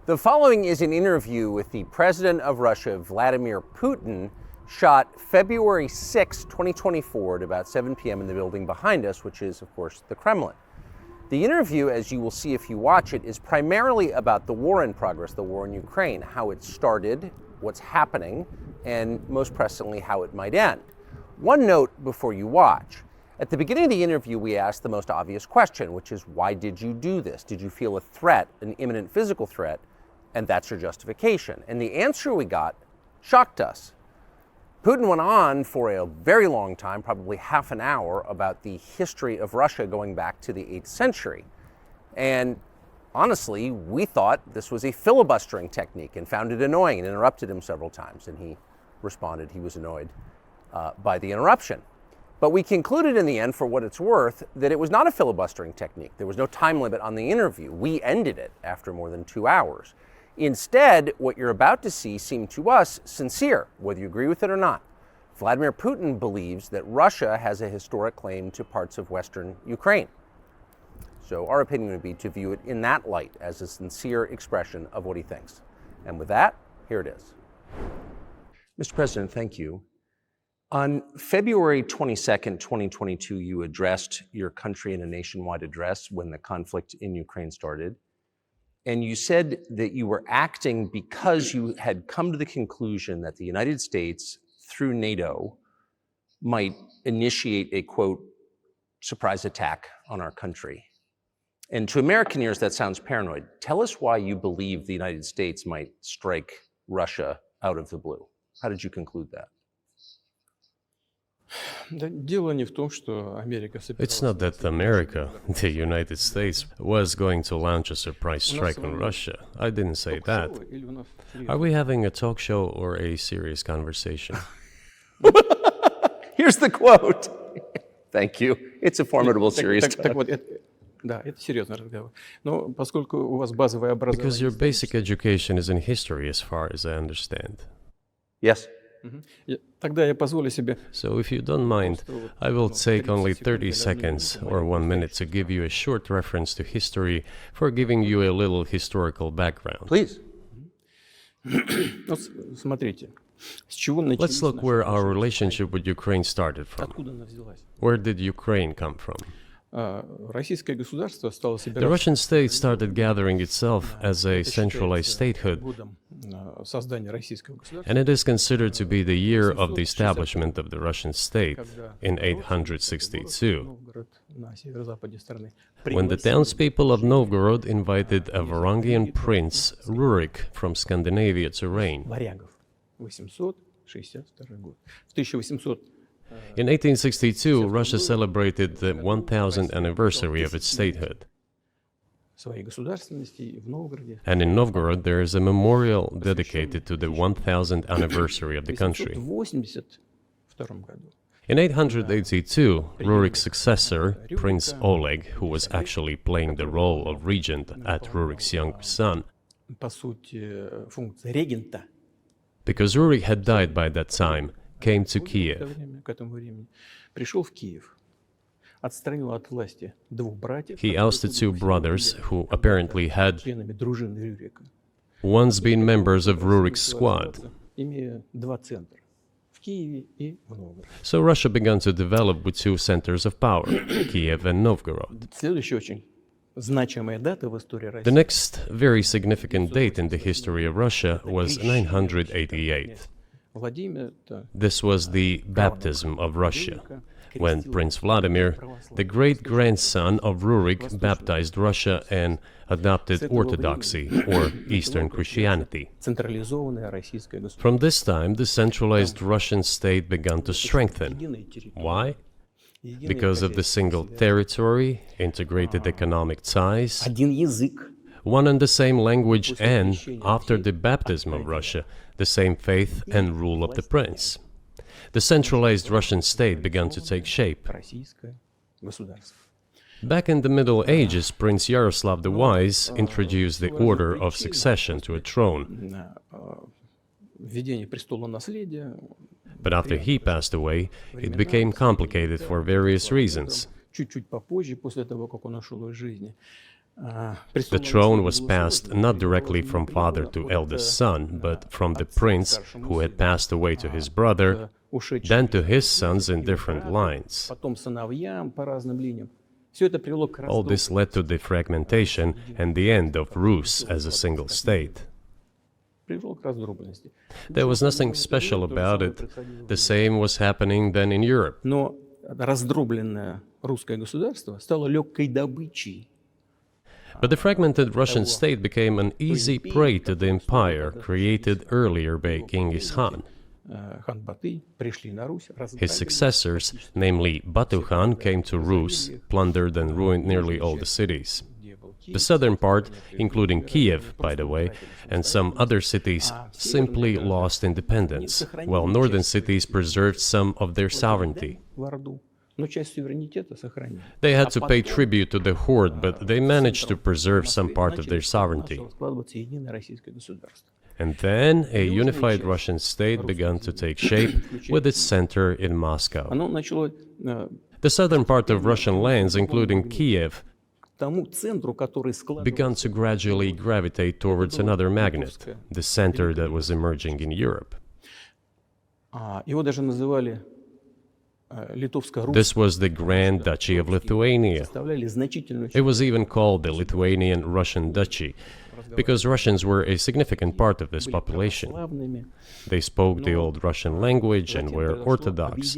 The following is an interview with the President of Russia, Vladimir Putin, shot February 6, 2024 at about 7 p.m. in the building behind us, which is, of course, the Kremlin. The interview, as you will see if you watch it, is primarily about the war in progress, the war in Ukraine, how it started, what's happening, and most pressingly, how it might end. One note before you watch. At the beginning of the interview, we asked the most obvious question, which is, why did you do this? Did you feel a threat, an imminent physical threat? And that's your justification. And the answer we got shocked us. Putin went on for a very long time, probably half an hour, about the history of Russia going back to the 8th century. And honestly, we thought this was a filibustering technique and found it annoying and interrupted him several times. And he responded he was annoyed by the interruption. But we concluded in the end, for what it's worth, that it was not a filibustering technique. There was no time limit on the interview. We ended it after more than 2 hours. Instead, what you're about to see seemed to us sincere, whether you agree with it or not. Vladimir Putin believes that Russia has a historic claim to parts of Western Ukraine. So our opinion would be to view it in that light, as a sincere expression of what he thinks. And with that, here it is. Mr. President, thank you. On February 22nd, 2022, you addressed your country in a nationwide address when the conflict in Ukraine started. And you said that you were acting because you had come to the conclusion that the United States, through NATO, might initiate a, quote, surprise attack on our country. And to American ears, that sounds paranoid. Tell us why you believe the United States might strike Russia out of the blue. How did you conclude that? It's not that America, the United States, was going to launch a surprise strike on Russia. I didn't say that. Are we having a talk show or a serious conversation? Here's the quote. Thank you. It's a formidable, serious talk. Because your basic education is in history, as far as I understand. Yes. So if you don't mind, I will take only 30 seconds or 1 minute to give you a short reference to history for giving you a little historical background. Please. Let's look where our relationship with Ukraine started from. Where did Ukraine come from? The Russian state started gathering itself as a centralized statehood, and it is considered to be the year of the establishment of the Russian state in 862, when the townspeople of Novgorod invited a Varangian prince, Rurik, from Scandinavia to reign. In 1862, Russia celebrated the 1000th anniversary of its statehood. And in Novgorod, there is a memorial dedicated to the 1000th anniversary of the country. In 882, Rurik's successor, Prince Oleg, who was actually playing the role of regent at Rurik's young son, because Rurik had died by that time, came to Kiev. He ousted two brothers who apparently had once been members of Rurik's squad. So Russia began to develop with two centers of power, Kiev and Novgorod. The next very significant date in the history of Russia was 988. This was the baptism of Russia, when Prince Vladimir, the great-grandson of Rurik, baptized Russia and adopted Orthodoxy, or Eastern Christianity. From this time, the centralized Russian state began to strengthen. Why? Because of the single territory, integrated economic ties, one and the same language, and, after the baptism of Russia, the same faith and rule of the prince. The centralized Russian state began to take shape. Back in the Middle Ages, Prince Yaroslav the Wise introduced the order of succession to a throne. But after he passed away, it became complicated for various reasons. The throne was passed not directly from father to eldest son, but from the prince who had passed away to his brother, then to his sons in different lines. All this led to the fragmentation and the end of Rus as a single state. There was nothing special about it. The same was happening then in Europe. But the fragmented Russian state became an easy prey to the empire created earlier by Genghis Khan. His successors, namely Batu Khan, came to Rus, plundered and ruined nearly all the cities. The southern part, including Kiev, by the way, and some other cities, simply lost independence, while northern cities preserved some of their sovereignty. They had to pay tribute to the horde, but they managed to preserve some part of their sovereignty. And then a unified Russian state began to take shape with its center in Moscow. The southern part of Russian lands, including Kiev, began to gradually gravitate towards another magnet, the center that was emerging in Europe. This was the Grand Duchy of Lithuania. It was even called the Lithuanian-Russian Duchy, because Russians were a significant part of this population. They spoke the old Russian language and were Orthodox.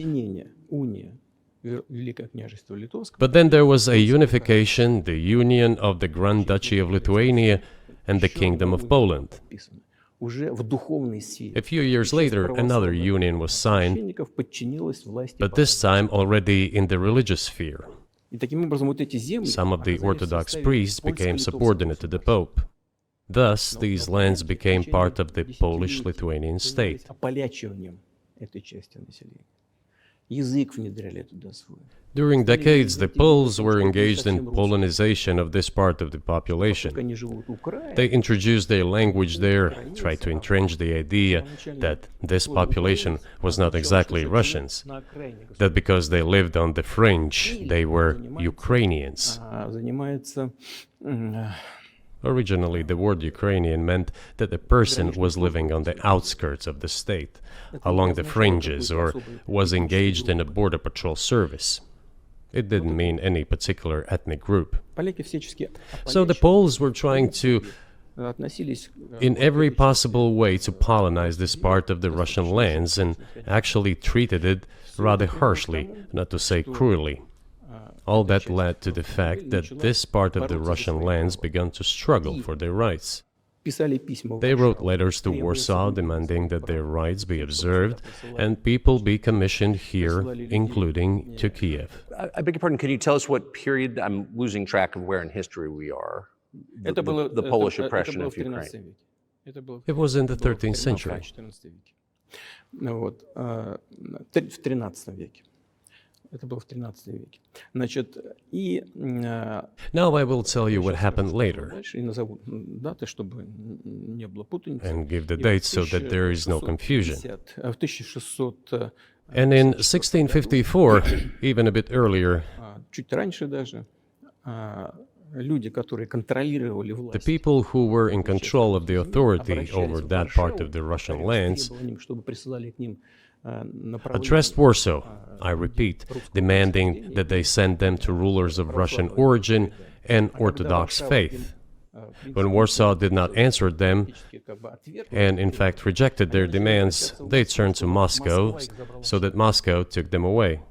But then there was a unification, the union of the Grand Duchy of Lithuania and the Kingdom of Poland. A few years later, another union was signed, but this time already in the religious sphere. Some of the Orthodox priests became subordinate to the Pope. Thus, these lands became part of the Polish-Lithuanian state. During decades, the Poles were engaged in Polonization of this part of the population. They introduced their language there, tried to entrench the idea that this population was not exactly Russians, that because they lived on the fringe, they were Ukrainians. Originally, the word Ukrainian meant that a person was living on the outskirts of the state, along the fringes, or was engaged in a border patrol service. It didn't mean any particular ethnic group. So the Poles were trying to, in every possible way, to colonize this part of the Russian lands, and actually treated it rather harshly, not to say cruelly. All that led to the fact that this part of the Russian lands began to struggle for their rights. They wrote letters to Warsaw demanding that their rights be observed and people be commissioned here, including to Kiev. I beg your pardon, can you tell us what period? I'm losing track of where in history we are. The Polish oppression of Ukraine. It was in the 13th century. Now I will tell you what happened later and give the dates so that there is no confusion. And in 1654, even a bit earlier, the people who were in control of the authority over that part of the Russian lands addressed Warsaw, I repeat, demanding that they send them to rulers of Russian origin and Orthodox faith. When Warsaw did not answer them, and in fact rejected their demands, they turned to Moscow, so that Moscow took them away.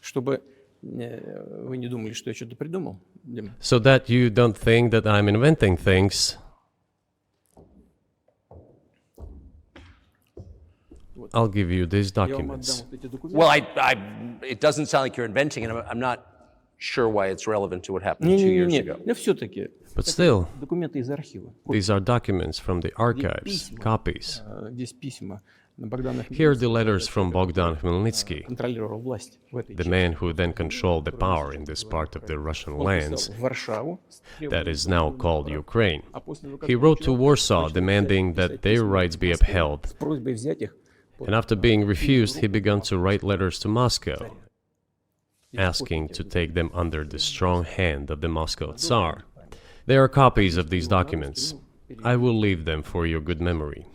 So that you don't think that I'm inventing things, I'll give you these documents. Well, it doesn't sound like you're inventing it. I'm not sure why it's relevant to what happened 2 years ago. But still, these are documents from the archives, copies. Here are the letters from Bogdan Khmelnytsky, the man who then controlled the power in this part of the Russian lands that is now called Ukraine. He wrote to Warsaw demanding that their rights be upheld. And after being refused, he began to write letters to Moscow, asking to take them under the strong hand of the Moscow Tsar. There are copies of these documents. I will leave them for your good memory.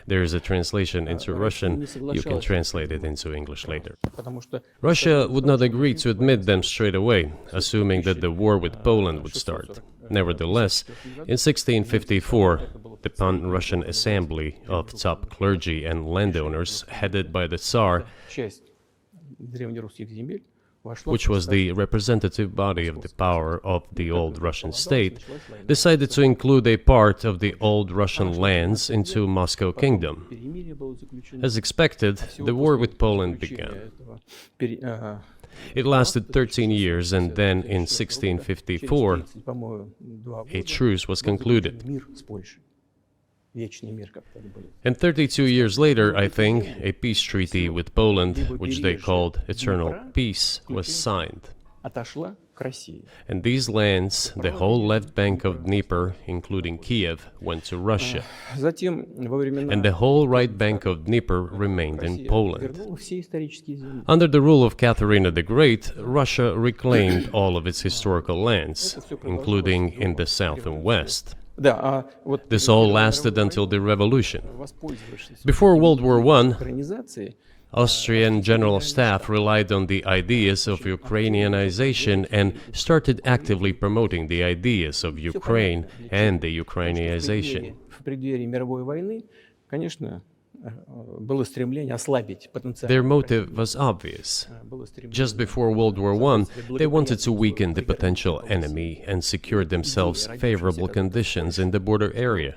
There is a translation into Russian. You can translate it into English later. Russia would not agree to admit them straight away, assuming that the war with Poland would start. Nevertheless, in 1654, the Pan-Russian Assembly of top clergy and landowners, headed by the Tsar, which was the representative body of the power of the old Russian state, decided to include a part of the old Russian lands into Moscow Kingdom. As expected, the war with Poland began. It lasted 13 years, and then in 1654, a truce was concluded. And 32 years later, I think, a peace treaty with Poland, which they called Eternal Peace, was signed. And these lands, the whole left bank of Dnieper, including Kiev, went to Russia. And the whole right bank of Dnieper remained in Poland. Under the rule of Catherine the Great, Russia reclaimed all of its historical lands, including in the south and west. This all lasted until the revolution. Before World War I, Austrian General Staff relied on the ideas of Ukrainianization and started actively promoting the ideas of Ukraine and the Ukrainianization. Their motive was obvious. Just before World War I, they wanted to weaken the potential enemy and secure themselves favorable conditions in the border area.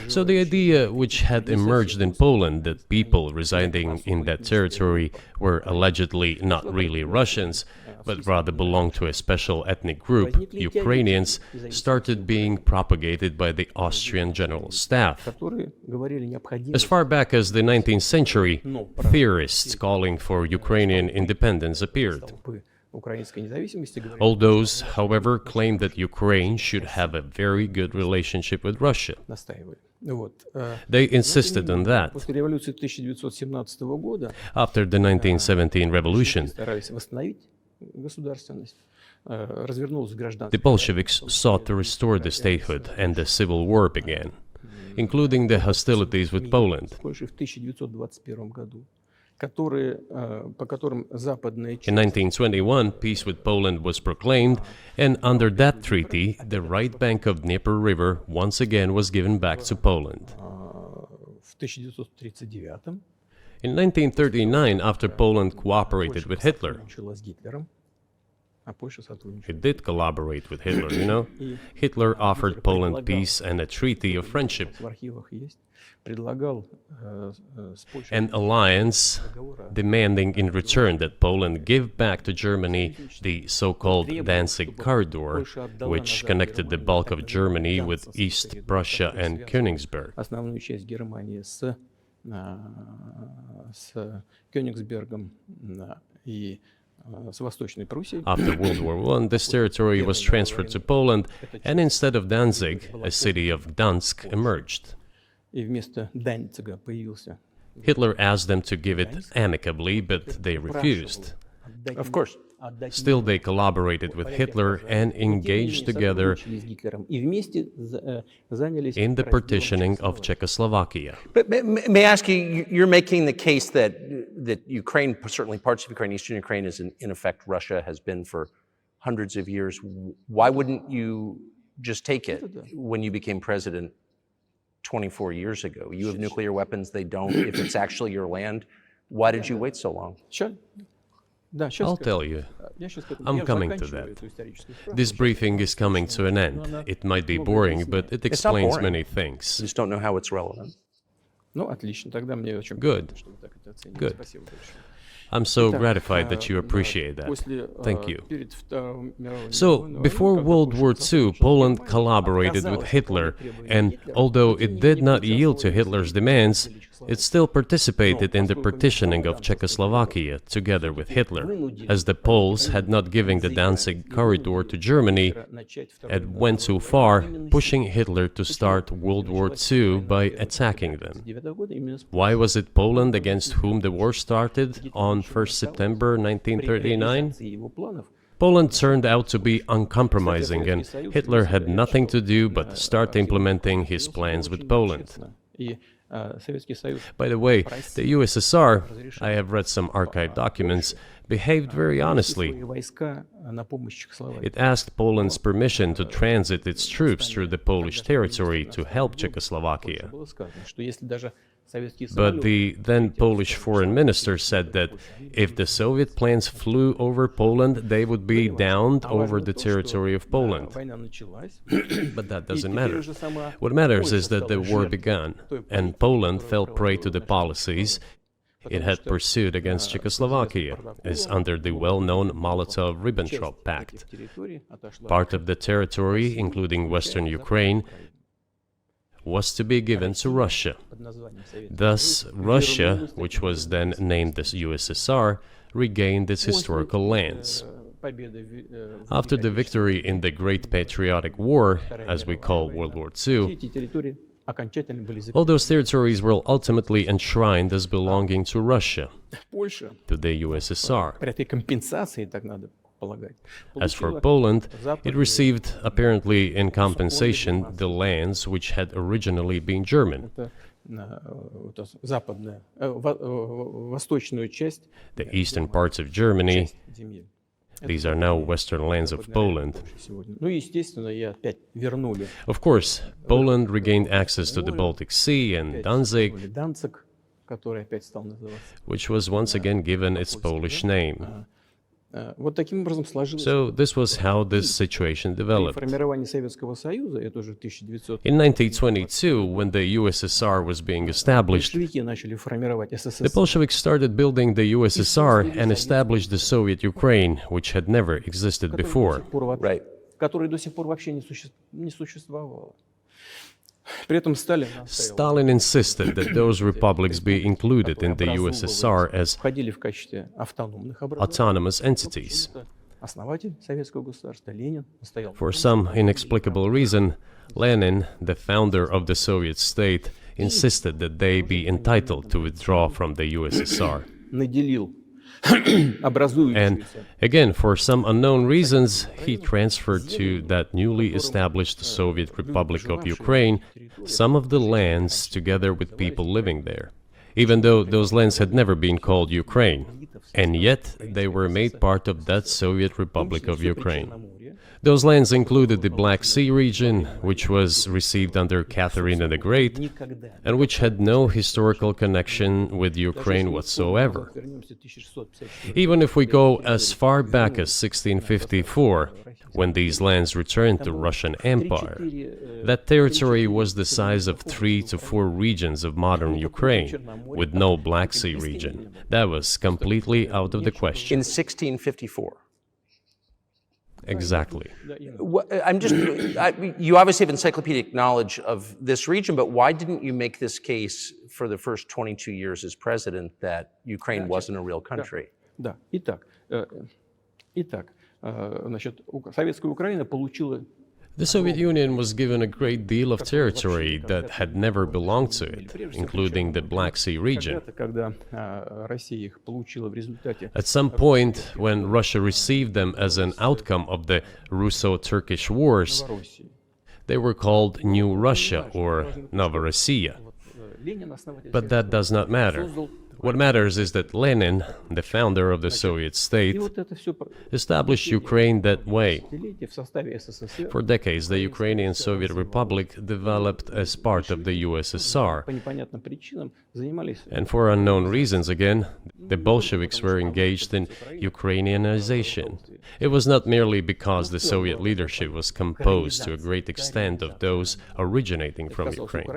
So the idea which had emerged in Poland that people residing in that territory were allegedly not really Russians, but rather belonged to a special ethnic group, Ukrainians, started being propagated by the Austrian General Staff. As far back as the 19th century, theorists calling for Ukrainian independence appeared. All those, however, claimed that Ukraine should have a very good relationship with Russia. They insisted on that. After the 1917 revolution, the Bolsheviks sought to restore the statehood, and the civil war began, including the hostilities with Poland. In 1921, peace with Poland was proclaimed, and under that treaty, the right bank of Dnieper River once again was given back to Poland. In 1939, after Poland cooperated with Hitler, it did collaborate with Hitler, you know? Hitler offered Poland peace and a treaty of friendship. An alliance demanding in return that Poland give back to Germany the so-called Danzig corridor, which connected the bulk of Germany with East Prussia and Königsberg. After World War I, this territory was transferred to Poland, and instead of Danzig, a city of Gdansk emerged. Hitler asked them to give it amicably, but they refused. Of course. Still, they collaborated with Hitler and engaged together in the partitioning of Czechoslovakia. But may I ask you, you're making the case that Ukraine, certainly parts of Ukraine, Eastern Ukraine, is in effect Russia has been for hundreds of years. Why wouldn't you just take it when you became president 24 years ago? You have nuclear weapons, they don't. If it's actually your land, why did you wait so long? I'll tell you. I'm coming to that. This briefing is coming to an end. It might be boring, but it explains many things. You just don't know how it's relevant. Good. Good. I'm so gratified that you appreciate that. Thank you. So, before World War II, Poland collaborated with Hitler, and although it did not yield to Hitler's demands, it still participated in the partitioning of Czechoslovakia together with Hitler, as the Poles had not given the Danzig corridor to Germany and went too far, pushing Hitler to start World War II by attacking them. Why was it Poland against whom the war started on 1st September 1939? Poland turned out to be uncompromising, and Hitler had nothing to do but start implementing his plans with Poland. By the way, the USSR, I have read some archive documents, behaved very honestly. It asked Poland's permission to transit its troops through the Polish territory to help Czechoslovakia. But the then Polish foreign minister said that if the Soviet planes flew over Poland, they would be downed over the territory of Poland. But that doesn't matter. What matters is that the war began, and Poland fell prey to the policies it had pursued against Czechoslovakia, as under the well-known Molotov-Ribbentrop Pact. Part of the territory, including western Ukraine, was to be given to Russia. Thus, Russia, which was then named the USSR, regained its historical lands. After the victory in the Great Patriotic War, as we call World War II, all those territories were ultimately enshrined as belonging to Russia, to the USSR. As for Poland, it received, apparently in compensation, the lands which had originally been German. The eastern parts of Germany, these are now western lands of Poland. Of course, Poland regained access to the Baltic Sea and Danzig, which was once again given its Polish name. So this was how this situation developed. In 1922, when the USSR was being established, the Bolsheviks started building the USSR and established the Soviet Ukraine, which had never existed before. Right. Stalin insisted that those republics be included in the USSR as autonomous entities. For some inexplicable reason, Lenin, the founder of the Soviet state, insisted that they be entitled to withdraw from the USSR. And again, for some unknown reasons, he transferred to that newly established Soviet Republic of Ukraine some of the lands together with people living there, even though those lands had never been called Ukraine, and yet they were made part of that Soviet Republic of Ukraine. Those lands included the Black Sea region, which was received under Catherine the Great, and which had no historical connection with Ukraine whatsoever. Even if we go as far back as 1654, when these lands returned to Russian Empire, that territory was the size of 3 to 4 regions of modern Ukraine, with no Black Sea region. That was completely out of the question. In 1654. Exactly. You obviously have encyclopedic knowledge of this region, but why didn't you make this case for the first 22 years as president that Ukraine wasn't a real country? The Soviet Union was given a great deal of territory that had never belonged to it, including the Black Sea region. At some point, when Russia received them as an outcome of the Russo-Turkish Wars, they were called New Russia or Novorossiya. But that does not matter. What matters is that Lenin, the founder of the Soviet state, established Ukraine that way. For decades, the Ukrainian Soviet Republic developed as part of the USSR. And for unknown reasons, again, the Bolsheviks were engaged in Ukrainianization. It was not merely because the Soviet leadership was composed to a great extent of those originating from Ukraine.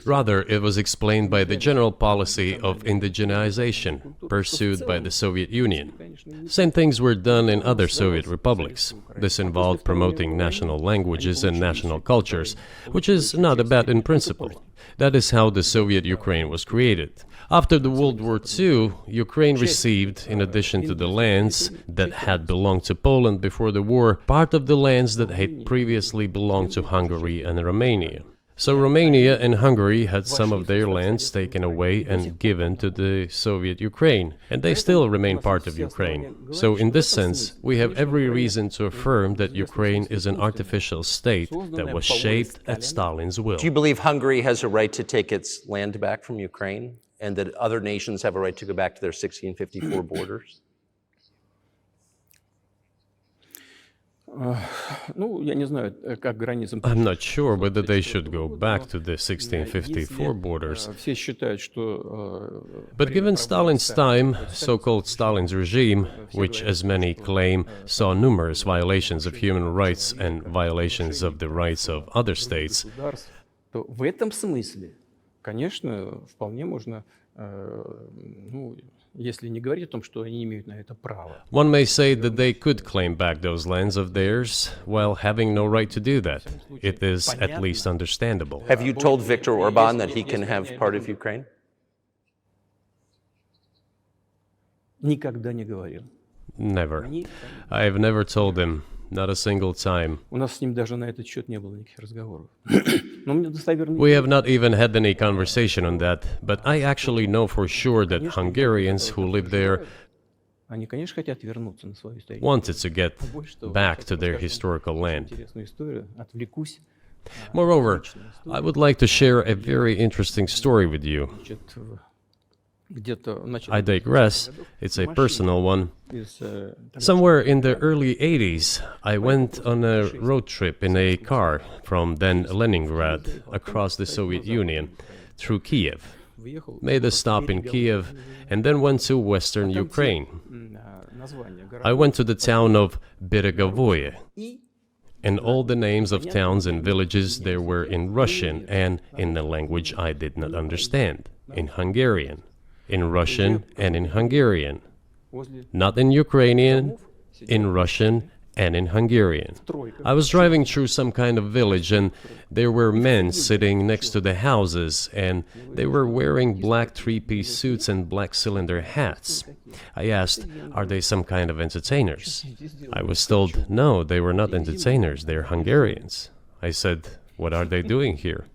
Rather, it was explained by the general policy of indigenization pursued by the Soviet Union. Same things were done in other Soviet republics. This involved promoting national languages and national cultures, which is not bad in principle. That is how the Soviet Ukraine was created. After the World War II, Ukraine received, in addition to the lands that had belonged to Poland before the war, part of the lands that had previously belonged to Hungary and Romania. So Romania and Hungary had some of their lands taken away and given to the Soviet Ukraine, and they still remain part of Ukraine. So in this sense, we have every reason to affirm that Ukraine is an artificial state that was shaped at Stalin's will. Do you believe Hungary has a right to take its land back from Ukraine and that other nations have a right to go back to their 1654 borders? I'm not sure whether they should go back to the 1654 borders. But given Stalin's time, so-called Stalin's regime, which as many claim saw numerous violations of human rights and violations of the rights of other states, в этом смысле, конечно, вполне можно, если не говорить о том, что они имеют на это право. One may say that they could claim back those lands of theirs while having no right to do that. It is at least understandable. Have you told Viktor Orban that he can have part of Ukraine? Никогда не говорил. Never. I have never told him, not a single time. У нас с ним даже на этот счет не было никаких разговоров. We have not even had any conversation on that, but I actually know for sure that Hungarians who live there Они, конечно, хотят вернуться на свою историю. wanted to get back to their historical land. Интересную историю, отвлекусь. Moreover, I would like to share a very interesting story with you. I digress, it's a personal one. Somewhere in the early 80s, I went on a road trip in a car from then Leningrad across the Soviet Union through Kiev. Made a stop in Kiev and then went to western Ukraine. I went to the town of Beregovoye, and all the names of towns and villages there were in Russian and in a language I did not understand, in Hungarian. In Russian and in Hungarian. Not in Ukrainian, in Russian and in Hungarian. I was driving through some kind of village and there were men sitting next to the houses and they were wearing black three-piece suits and black cylinder hats. I asked, are they some kind of entertainers? I was told, no, they were not entertainers, they're Hungarians. I said, what are they doing here?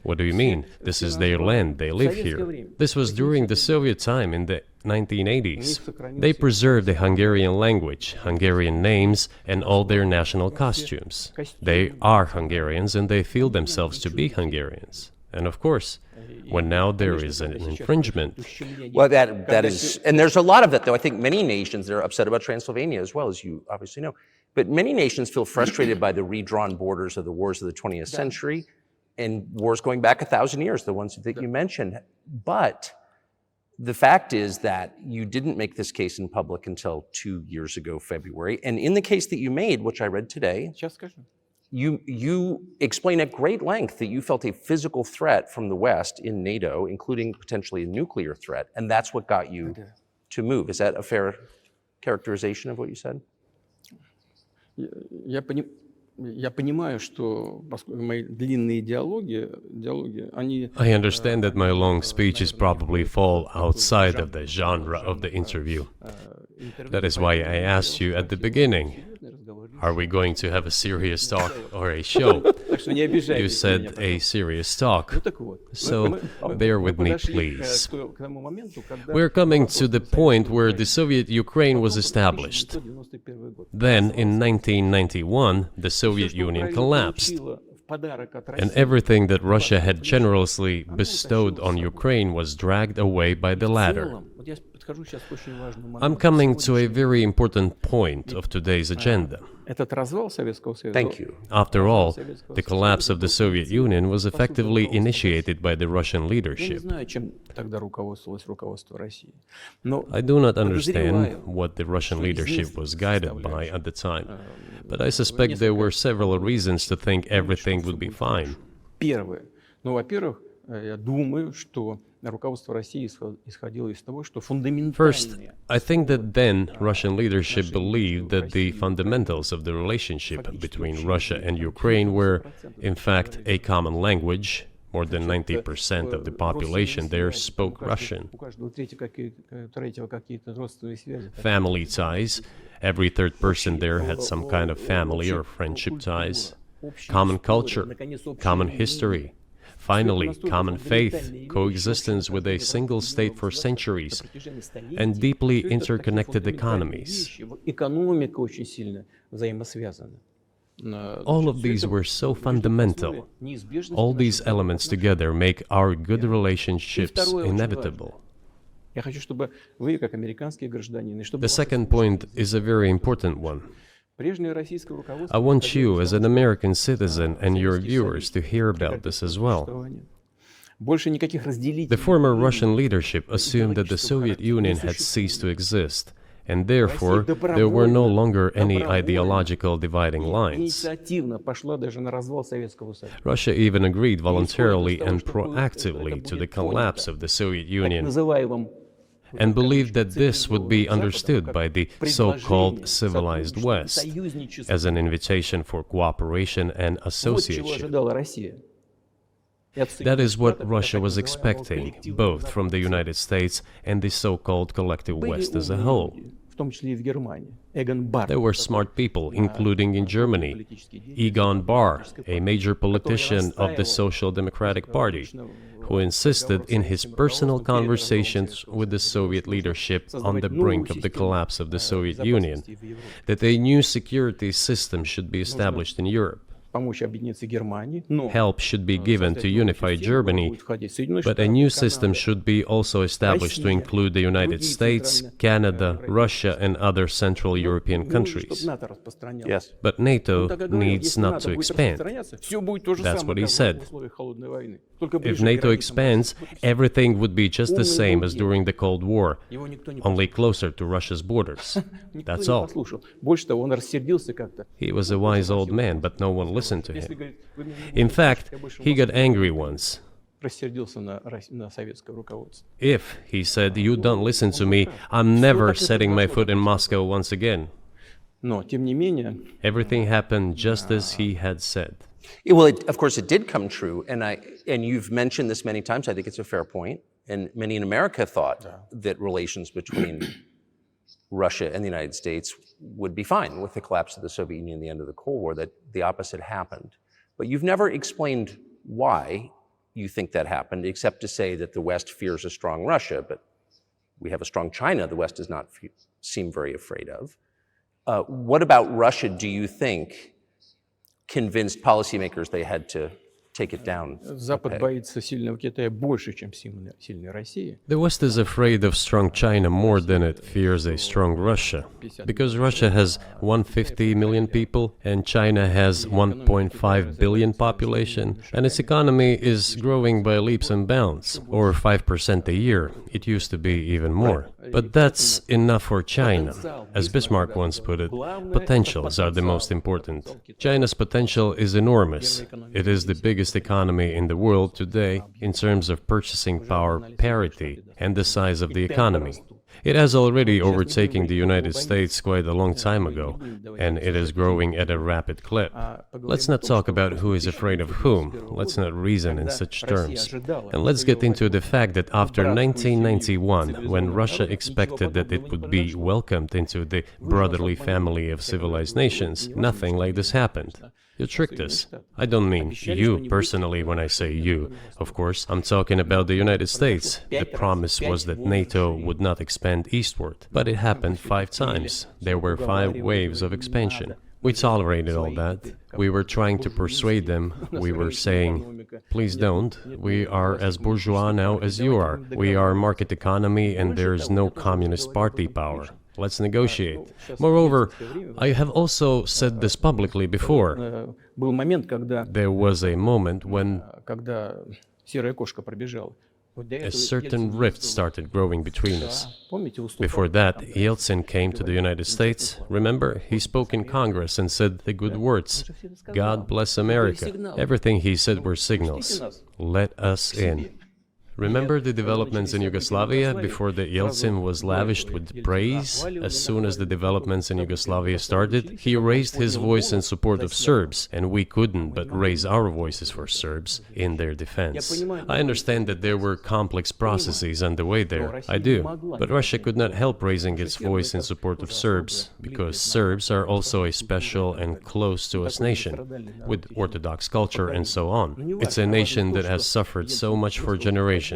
What do you mean? This is their land, they live here. This was during the Soviet time in the 1980s. They preserved the Hungarian language, Hungarian names, and all their national costumes. They are Hungarians and they feel themselves to be Hungarians. And of course, when now there is an infringement. Well, that is, and there's a lot of that, though. I think many nations, they're upset about Transylvania as well, as you obviously know. But many nations feel frustrated by the redrawn borders of the wars of the 20th century. And wars going back 1,000 years, the ones that you mentioned. But the fact is that you didn't make this case in public until 2 years ago, February. And in the case that you made, which I read today, you explain at great length that you felt a physical threat from the West in NATO, including potentially a nuclear threat. And that's what got you to move. Is that a fair characterization of what you said? Я понимаю, что мои длинные диалоги, они... I understand that my long speeches probably fall outside of the genre of the interview. That is why I asked you at the beginning, are we going to have a serious talk or a show? You said a serious talk. So bear with me, please. We're coming to the point where the Soviet Ukraine was established. Then, in 1991, the Soviet Union collapsed. And everything that Russia had generously bestowed on Ukraine was dragged away by the latter. I'm coming to a very important point of today's agenda. Thank you. After all, the collapse of the Soviet Union was effectively initiated by the Russian leadership. I do not understand what the Russian leadership was guided by at the time, but I suspect there were several reasons to think everything would be fine. First, I think that then Russian leadership believed that the fundamentals of the relationship between Russia and Ukraine were, in fact, a common language. More than 90% of the population there spoke Russian. Family ties. Every third person there had some kind of family or friendship ties. Common culture, common history. finally common faith, coexistence with a single state for centuries, and deeply interconnected economies. Экономика очень сильно взаимосвязана. All of these were so fundamental. All these elements together make our good relationships inevitable. Я хочу, чтобы вы, как американские гражданины, чтобы The second point is a very important one. прежнее российское руководство I want you, as an American citizen, and your viewers to hear about this as well. больше никаких разделителей. The former Russian leadership assumed that the Soviet Union had ceased to exist, and therefore there were no longer any ideological dividing lines. Инициативно пошла даже на развал Советского Союза. Russia even agreed voluntarily and proactively to the collapse of the Soviet Так Union, называемым and believed that this would be understood by the so-called civilized West as an invitation for cooperation and вот чего association. ожидала Россия. That is what Russia was expecting, both from the United States and the so-called collective West as a whole. В том числе и в Германии. Эгон Барр. There were smart people, including in Germany. Egon Bahr, a major politician of the Social Democratic Party, who insisted in his personal conversations with the Soviet leadership on the brink of the collapse of the Soviet Union that a new security system should be established in Europe. Помочь объединиться Германии, но Help should be given to unify Germany, but a new system should be also established to include the United States, Canada, Russia, and other Central European countries. Yes. But NATO needs not to expand. That's what he said. If NATO expands, everything would be just the same as during the Cold War, only closer to Russia's borders. That's all. Больше того, он рассердился как-то. He was a wise old man, but no one listened to him. In fact, he got angry once. Рассердился на советское руководство. If, he said, you don't listen to me, I'm never setting my foot in Moscow once again. Но, тем не менее, Everything happened just as he had said. Well, of course, it did come true, and you've mentioned this many times. I think it's a fair point, and many in America thought that relations between Russia and the United States would be fine with the collapse of the Soviet Union and the end of the Cold War, that the opposite happened. But you've never explained why you think that happened, except to say that the West fears a strong Russia, but we have a strong China the West does not seem very afraid of. What about Russia do you think convinced policymakers they had to take it down? Запад боится сильного Китая больше, чем сильной России. The West is afraid of strong China more than it fears a strong Russia, because Russia has 150 million people and China has 1.5 billion population, and its economy is growing by leaps and bounds, or 5% a year. It used to be even more. But that's enough for China. As Bismarck once put it, potentials are the most important. China's potential is enormous. It is the biggest economy in the world today in terms of purchasing power parity and the size of the economy. It has already overtaken the United States quite a long time ago, and it is growing at a rapid clip. Let's not talk about who is afraid of whom. Let's not reason in such terms. And let's get into the fact that after 1991, when Russia expected that it would be welcomed into the brotherly family of civilized nations, nothing like this happened. You tricked us. I don't mean you personally when I say you. Of course, I'm talking about the United States. The promise was that NATO would not expand eastward, but it happened 5 times. There were 5 waves of expansion. We tolerated all that. We were trying to persuade them. We were saying, please don't. We are as bourgeois now as you are. We are market economy and there is no communist party power. Let's negotiate. Moreover, I have also said this publicly before. Был момент, когда There was a moment when серая кошка пробежала. a certain rift started growing between us. Помните, выступал? Before that, Yeltsin came to the United States. Remember, he spoke in Congress and said the good words, God bless America. Everything he said were signals. Let us in. Remember the developments in Yugoslavia before the Yeltsin was lavished with praise? As soon as the developments in Yugoslavia started, he raised his voice in support of Serbs, and we couldn't but raise our voices for Serbs in their defense. I understand that there were complex processes underway there, I do, but Russia could not help raising its voice in support of Serbs, because Serbs are also a special and close to us nation, with Orthodox culture and so on. It's a nation that has suffered so much for generations.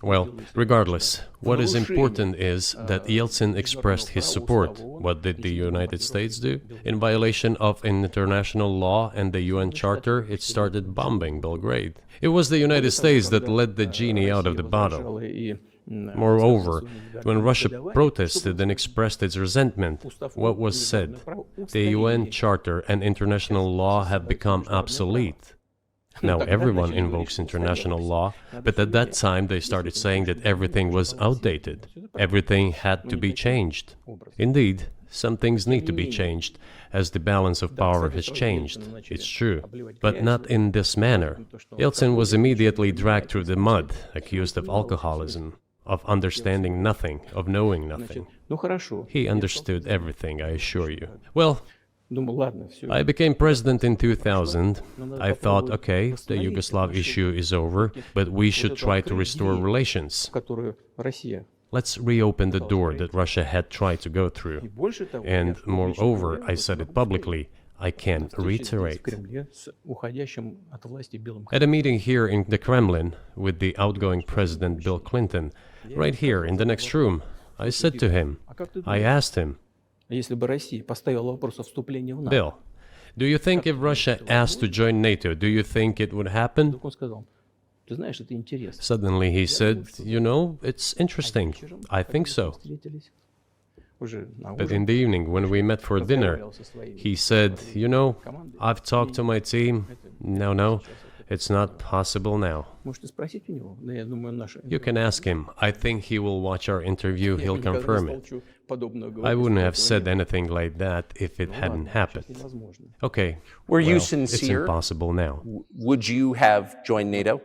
Well, regardless, what is important is that Yeltsin expressed his support. What did the United States do? In violation of international law and the UN Charter, it started bombing Belgrade. It was the United States that let the genie out of the bottle. Moreover, when Russia protested and expressed its resentment, what was said? The UN Charter and international law have become obsolete. Now everyone invokes international law, but at that time they started saying that everything was outdated. Everything had to be changed. Indeed, some things need to be changed, as the balance of power has changed. It's true, but not in this manner. Yeltsin was immediately dragged through the mud, accused of alcoholism, of understanding nothing, of knowing nothing. He understood everything, I assure you. Well, I became president in 2000. I thought, okay, the Yugoslav issue is over, but we should try to restore relations. Let's reopen the door that Russia had tried to go through. And moreover, I said it publicly, I can reiterate. At a meeting here in the Kremlin with the outgoing President Bill Clinton, right here in the next room, I said to him, I asked him, Bill, do you think if Russia asked to join NATO, do you think it would happen? Suddenly he said, you know, it's interesting. I think so. But in the evening, when we met for dinner, he said, you know, I've talked to my team. No, it's not possible now. You can ask him. I think he will watch our interview. He'll confirm it. I wouldn't have said anything like that if it hadn't happened. Okay. Were you well, sincere? It's impossible now. Would you have joined NATO?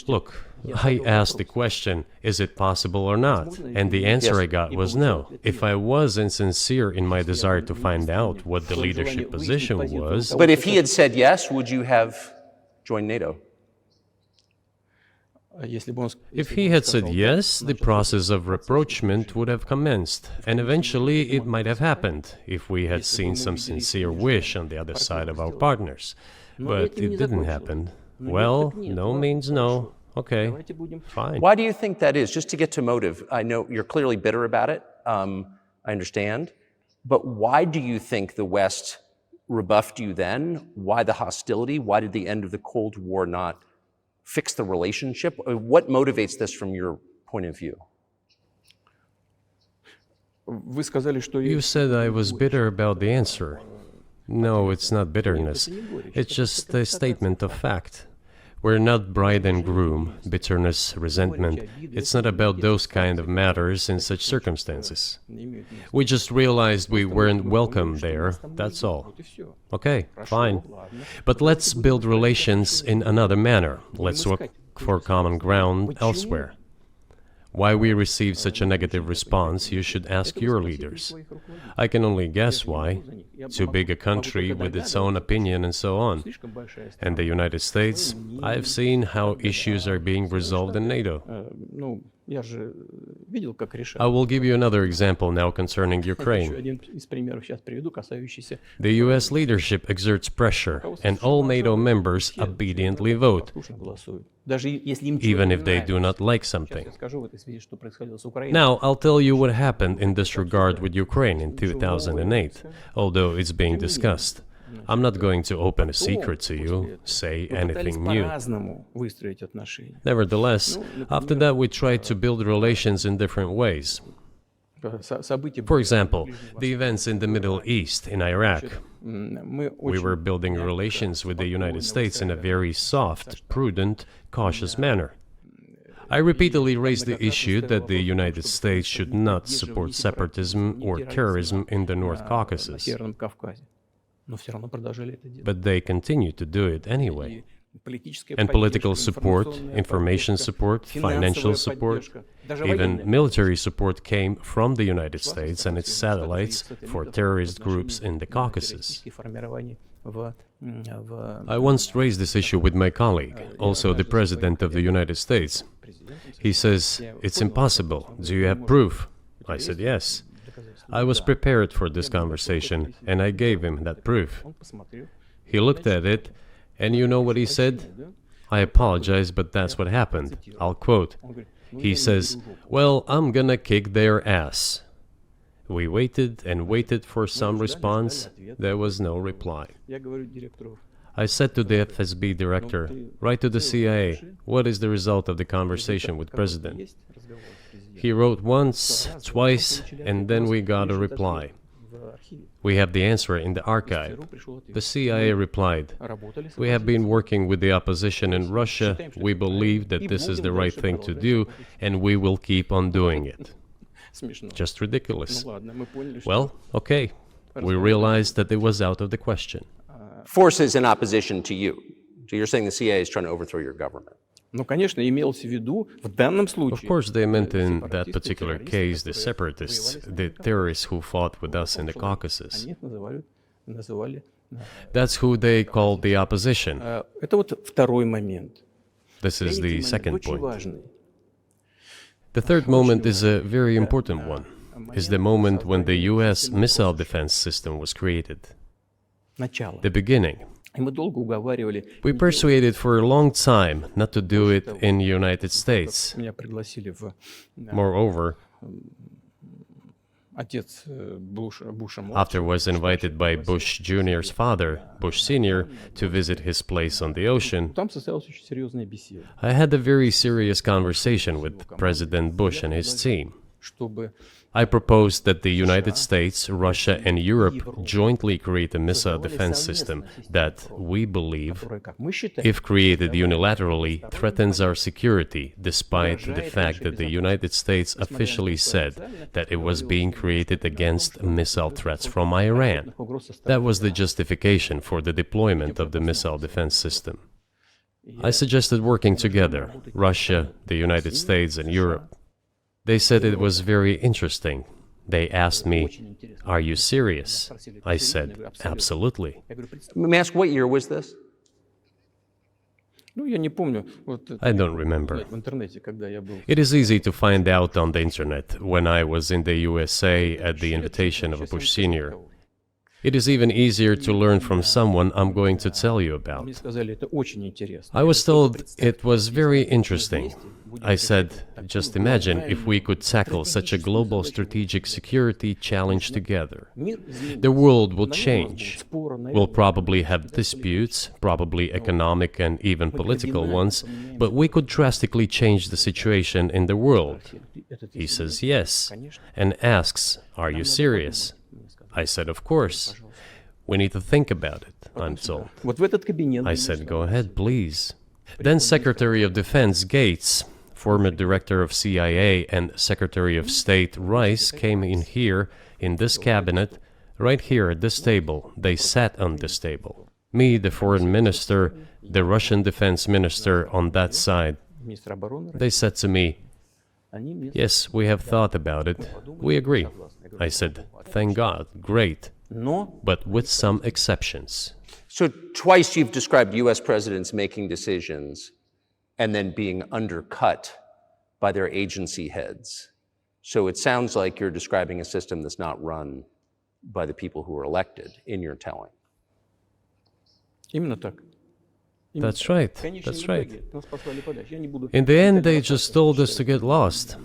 Look, I asked the question, is it possible or not? And the answer I got was no. If I was insincere in my desire to find out what the leadership position was... But if he had said yes, would you have joined NATO? If he had said yes, the process of rapprochement would have commenced, and eventually it might have happened, if we had seen some sincere wish on the other side of our partners. But it didn't happen. Well, no means no. Okay, fine. Why do you think that is? Just to get to motive, I know you're clearly bitter about it, I understand, but why do you think the West rebuffed you then? Why the hostility? Why did the end of the Cold War not fix the relationship? What motivates this from your point of view? You said I was bitter about the answer. No, it's not bitterness. It's just a statement of fact. We're not bride and groom, bitterness, resentment. It's not about those kind of matters in such circumstances. We just realized we weren't welcome there, that's all. Okay, fine. But let's build relations in another manner. Let's look for common ground elsewhere. Why we received such a negative response, you should ask your leaders. I can only guess why. Too big a country with its own opinion and so on. And the United States, I've seen how issues are being resolved in NATO. I will give you another example now concerning Ukraine. The US leadership exerts pressure, and all NATO members obediently vote, even if they do not like something. Now, I'll tell you what happened in this regard with Ukraine in 2008, although it's being discussed. I'm not going to open a secret to you, say anything new. Nevertheless, after that we tried to build relations in different ways. For example, the events in the Middle East, in Iraq. We were building relations with the United States in a very soft, prudent, cautious manner. I repeatedly raised the issue that the United States should not support separatism or terrorism in the North Caucasus. But they continue to do it anyway. And political support, information support, financial support, even military support came from the United States and its satellites for terrorist groups in the Caucasus. I once raised this issue with my colleague, also the President of the United States. He says, "It's impossible. Do you have proof?" I said, "Yes." I was prepared for this conversation, and I gave him that proof. He looked at it, and you know what he said? "I apologize, but that's what happened." I'll quote. He says, "Well, I'm gonna kick their ass." We waited and waited for some response. There was no reply. I said to the FSB director, "Write to the CIA, what is the result of the conversation with President?" He wrote once, twice, and then we got a reply. We have the answer in the archive. The CIA replied, "We have been working with the opposition in Russia. We believe that this is the right thing to do, and we will keep on doing it." Just ridiculous. Well, okay. We realized that it was out of the question. Forces in opposition to you. So you're saying the CIA is trying to overthrow your government? Ну, конечно, имелось в виду в данном Of случае. course, they meant in that particular case the separatists, the terrorists who fought with us in the Caucasus. Они их называли. That's who they called the opposition. Это вот второй момент. This is the Третий момент second очень point. важный. The third moment is a very important one. Is the moment when the US missile defense system was created. Начало. The beginning. И мы долго уговаривали. We persuaded for a long time not to do it in the United States. Меня пригласили в Moreover, отец Буша. after was invited by Bush Jr.'s father, Bush Sr., to visit his place on the ocean, Там состоялась очень серьезная беседа, I had a very serious conversation with President Bush and his team. чтобы I proposed that the United States, Russia, and Europe jointly create a missile defense system that, we believe, как мы считаем, if created unilaterally, threatens our security, despite the fact that the United States officially said that it was being created against missile threats from Iran. That was the justification for the deployment of the missile defense system. I suggested working together, Russia, the United States, and Europe. They said it was very interesting. They asked me, "Are you serious?" I said, "Absolutely." Let me ask, what year was this? ну, я не помню, вот I don't remember. в интернете, когда я был. It is easy to find out on the internet when I was in the USA at the invitation of Bush Sr. It is even easier to learn from someone I'm going to tell you about. Мне сказали, это очень интересно. I was told it was very interesting. I said, just imagine if we could tackle such a global strategic security challenge together. Мир изменится. The world will change. Споры на We'll probably have disputes, probably economic and even political ones, but we could drastically change the situation in the world. этот He says yes, and asks, "Are you serious?" I said, "Of course. We need to think about it," I'm told. Вот в этот кабинет. I said, "Go ahead, please." Then Secretary of Defense Gates, former director of CIA, and Secretary of State Rice came in here, in this cabinet, right here at this table. They sat on this table. Me, the foreign minister, the Russian defense minister on that side. Министр обороны. They said to me, Они мне "Yes, we have thought about it. We agree." I said, "Thank God, great, Но but with some exceptions." So twice you've described US presidents making decisions and then being undercut by their agency heads. So it sounds like you're describing a system that's not run by the people who were elected in your telling. именно так. That's right, В конечном that's right. итоге нас послали подальше. Я не буду. In the end, they just told us to get lost.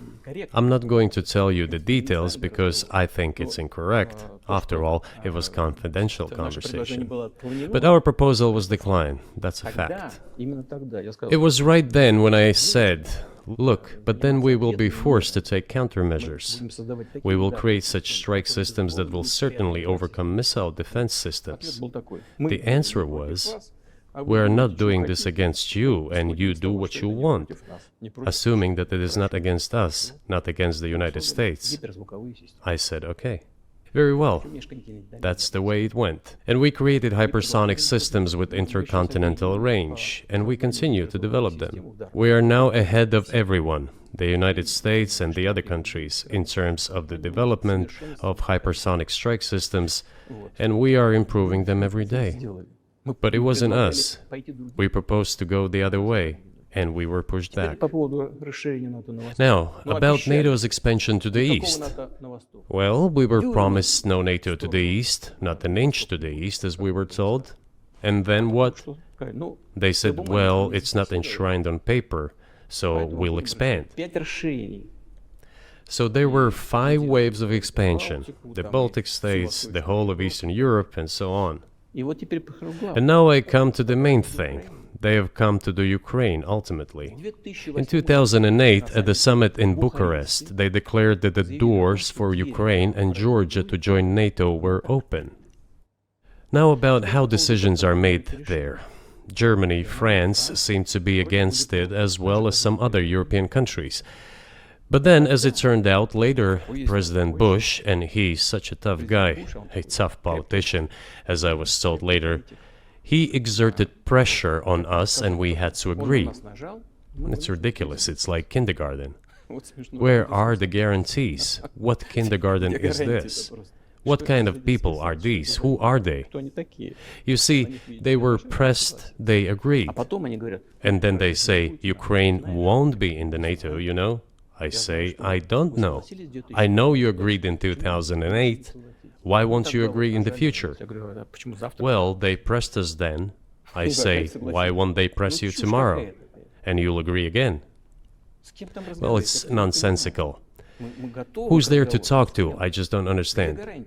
I'm not going to tell you the details because I think it's incorrect. After all, it was confidential Наше предложение conversation. было отклонено. But our proposal was declined. That's a Тогда, fact. именно тогда я сказал, It was right then when I said, "Look, but then we will be forced to take countermeasures. будем создавать такие We will удары. create such strike systems that will certainly overcome missile defense Ответ systems." был такой. Мы The answer was, "We are not doing this against you, and you do what you want," не против assuming that it is not against us, not against the United States. гиперзвуковые системы. I said, "Okay." Very well. That's the way it went. And we created hypersonic systems with intercontinental range, and we continue to develop them. We are now ahead of everyone, the United States and the other countries, in terms of the development of hypersonic strike systems, and we are improving them every day. But it wasn't us. We proposed to go the other way, and we were pushed back. Now, about NATO's expansion to the east. Well, we were promised no NATO to the east, not an inch to the east, as we were told. And then what? They said, well, it's not enshrined on paper, so we'll expand. So there were 5 waves of expansion, the Baltic states, the whole of Eastern Europe, and so on. And now I come to the main thing. They have come to the Ukraine, ultimately. In 2008, at the summit in Bucharest, they declared that the doors for Ukraine and Georgia to join NATO were open. Now about how decisions are made there. Germany, France seem to be against it, as well as some other European countries. But then, as it turned out later, President Bush, and he's such a tough guy, a tough politician, as I was told later, he exerted pressure on us and we had to agree. It's ridiculous, it's like kindergarten. Where are the guarantees? What kindergarten is this? What kind of people are these? Who are they? You see, they were pressed, they agreed. And then they say, Ukraine won't be in the NATO, you know? I say, I don't know. I know you agreed in 2008. Why won't you agree in the future? Well, they pressed us then. I say, why won't they press you tomorrow? And you'll agree again. Well, it's nonsensical. Who's there to talk to? I just don't understand.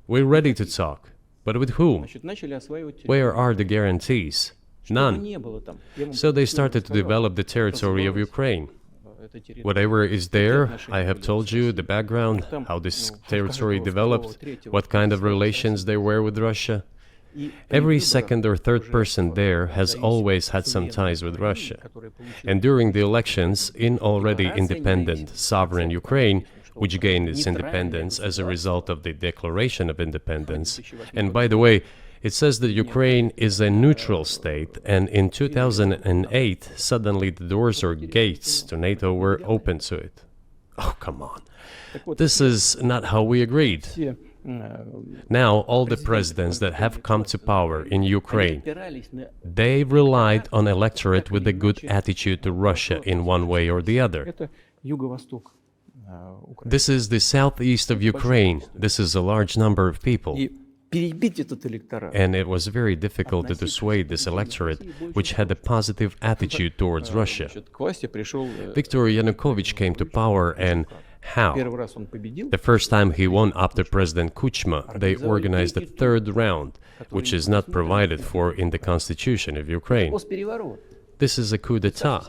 We're ready to talk. But with whom? Where are the guarantees? None. So they started to develop the territory of Ukraine. Whatever is there, I have told you the background, how this territory developed, what kind of relations there were with Russia. Every second or third person there has always had some ties with Russia. And during the elections, in already independent, sovereign Ukraine, which gained its independence as a result of the Declaration of Independence, and by the way, it says that Ukraine is a neutral state, and in 2008, suddenly the doors or gates to NATO were open to it. Oh, come on. This is not how we agreed. Now, all the presidents that have come to power in Ukraine, they relied on electorate with a good attitude to Russia in one way or the other. This is the southeast of Ukraine. This is a large number of people. And it was very difficult to dissuade this electorate, which had a positive attitude towards Russia. Viktor Yanukovych came to power, and how? The first time he won after President Kuchma, they organized a third round, which is not provided for in the constitution of Ukraine. This is a coup d'etat.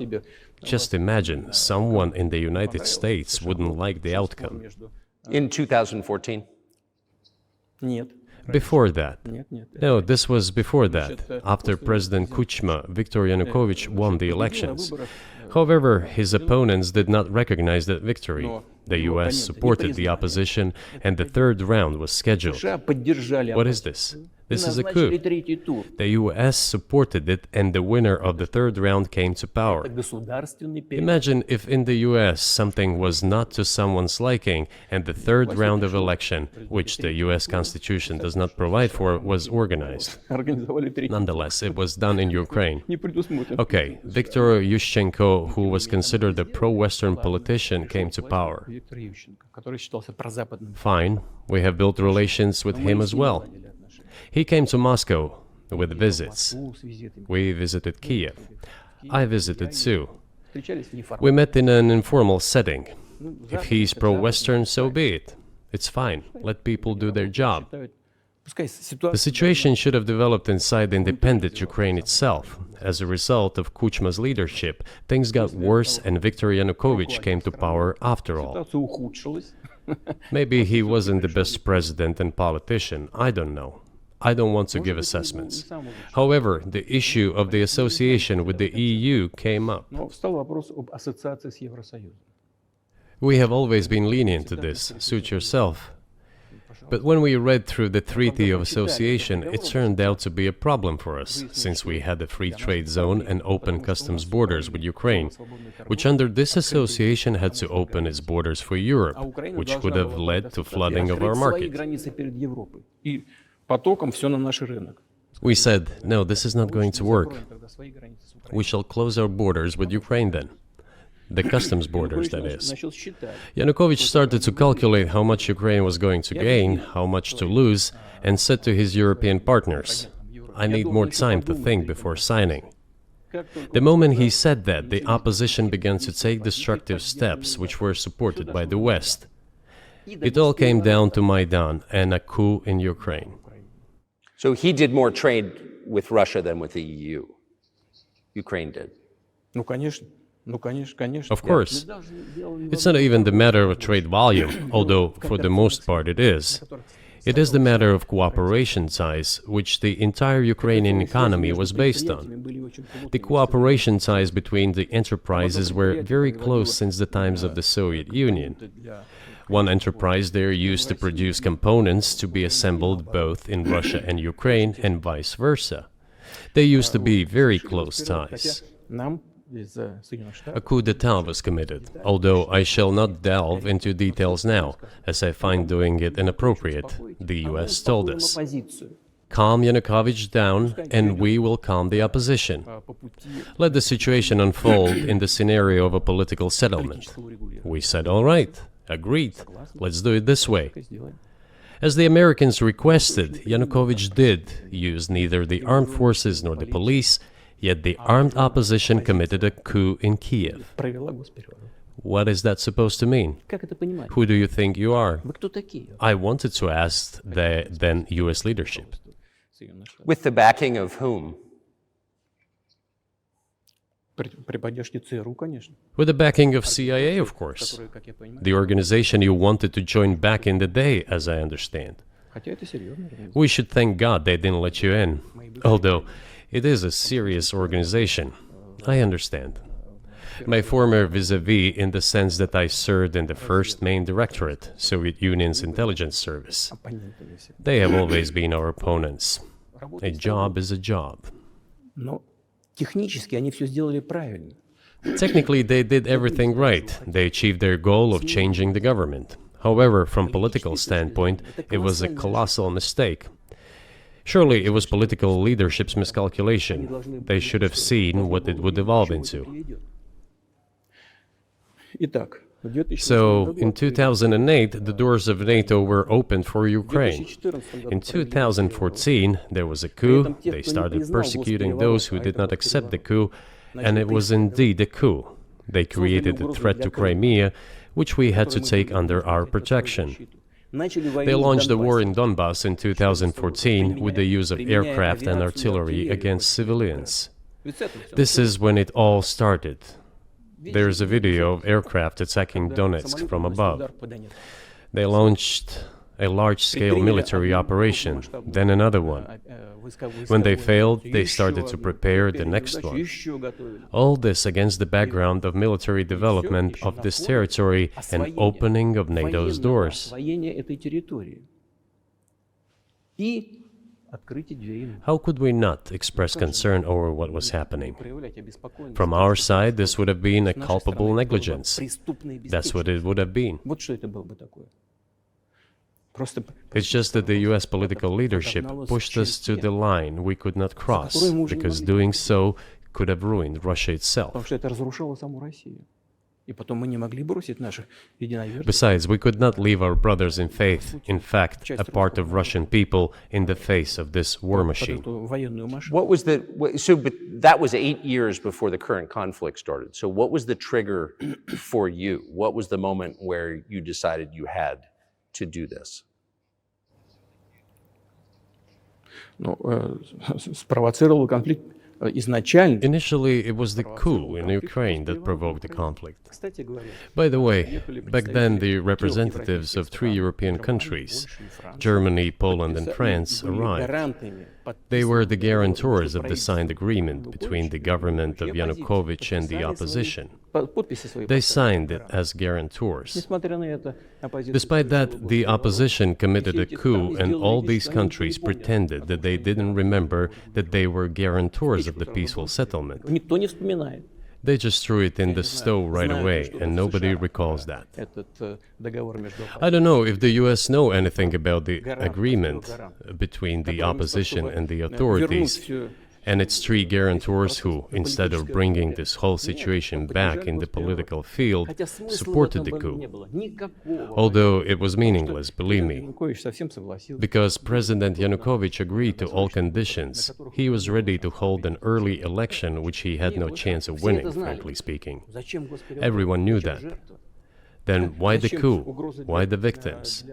Just imagine, someone in the United States wouldn't like the outcome. In 2014? Before that. No, this was before that. After President Kuchma, Viktor Yanukovych won the elections. However, his opponents did not recognize that victory. The US supported the opposition, and the third round was scheduled. What is this? This is a coup. The US supported it, and the winner of the third round came to power. Imagine if in the US something was not to someone's liking, and the third round of election, which the US Constitution does not provide for, was organized. Nonetheless, it was done in Ukraine. Okay, Viktor Yushchenko, who was considered a pro-Western politician, came to power. Fine, we have built relations with him as well. He came to Moscow with visits. We visited Kiev. I visited too. We met in an informal setting. If he's pro-Western, so be it. It's fine. Let people do their job. The situation should have developed inside the independent Ukraine itself. As a result of Kuchma's leadership, things got worse and Viktor Yanukovych came to power after all. Maybe he wasn't the best president and politician, I don't know. I don't want to give assessments. However, the issue of the association with the EU came up. We have always been lenient to this. Suit yourself. But when we read through the Treaty of Association, it turned out to be a problem for us, since we had a free trade zone and open customs borders with Ukraine, which under this association had to open its borders for Europe, which would have led to flooding of our market. We said, no, this is not going to work. We shall close our borders with Ukraine then. The customs borders, that is. Yanukovych started to calculate how much Ukraine was going to gain, how much to lose, and said to his European partners, I need more time to think before signing. The moment he said that, the opposition began to take destructive steps which were supported by the West. It all came down to Maidan and a coup in Ukraine. So he did more trade with Russia than with the EU. Ukraine did. Of course. It's not even the matter of trade volume, although for the most part it is. It is the matter of cooperation ties, which the entire Ukrainian economy was based on. The cooperation ties between the enterprises were very close since the times of the Soviet Union. One enterprise there used to produce components to be assembled both in Russia and Ukraine and vice versa. They used to be very close ties. A coup d'etat was committed, although I shall not delve into details now, as I find doing it inappropriate, the US told us. Calm Yanukovych down, and we will calm the opposition. Let the situation unfold in the scenario of a political settlement. We said, all right, agreed, let's do it this way. As the Americans requested, Yanukovych did use neither the armed forces nor the police, yet the armed opposition committed a coup in Kiev. What is that supposed to mean? Who do you think you are? I wanted to ask the then US leadership. With the backing of whom? With the backing of CIA, of course. The organization you wanted to join back in the day, as I understand. We should thank God they didn't let you in. Although, it is a serious organization. I understand. My former vis-a-vis in the sense that I served in the first main directorate, Soviet Union's intelligence service. They have always been our opponents. A job is a job. Technically, they did everything right. They achieved their goal of changing the government. However, from political standpoint, it was a colossal mistake. Surely it was political leadership's miscalculation. They should have seen what it would evolve into. So, in 2008, the doors of NATO were opened for Ukraine. In 2014, there was a coup. They started persecuting those who did not accept the coup, and it was indeed a coup. They created a threat to Crimea, which we had to take under our protection. They launched a war in Donbass in 2014 with the use of aircraft and artillery against civilians. This is when it all started. There is a video of aircraft attacking Donetsk from above. They launched a large-scale military operation, then another one. When they failed, they started to prepare the next one. All this against the background of military development of this territory and opening of NATO's doors. How could we not express concern over what was happening? From our side, this would have been a culpable negligence. That's what it would have been. It's just that the US political leadership pushed us to the line we could not cross, because doing so could have ruined Russia itself. Besides, we could not leave our brothers in faith, in fact, a part of Russian people, in the face of this war machine. But that was 8 years before the current conflict started. So what was the trigger for you? What was the moment where you decided you had to do this? Initially, it was the coup in Ukraine that provoked the conflict. By the way, back then the representatives of 3 European countries, Germany, Poland and France, arrived. They were the guarantors of the signed agreement between the government of Yanukovych and the opposition. They signed it as guarantors. Despite that, the opposition committed a coup, and all these countries pretended that they didn't remember that they were guarantors of the peaceful settlement. They just threw it in the stove right away, and nobody recalls that. I don't know if the US know anything about the agreement between the opposition and the authorities, and its three guarantors who, instead of bringing this whole situation back in the political field, supported the coup. Although it was meaningless, believe me, because President Yanukovych agreed to all conditions. He was ready to hold an early election, which he had no chance of winning, frankly speaking. Everyone knew that. Then why the coup? Why the victims?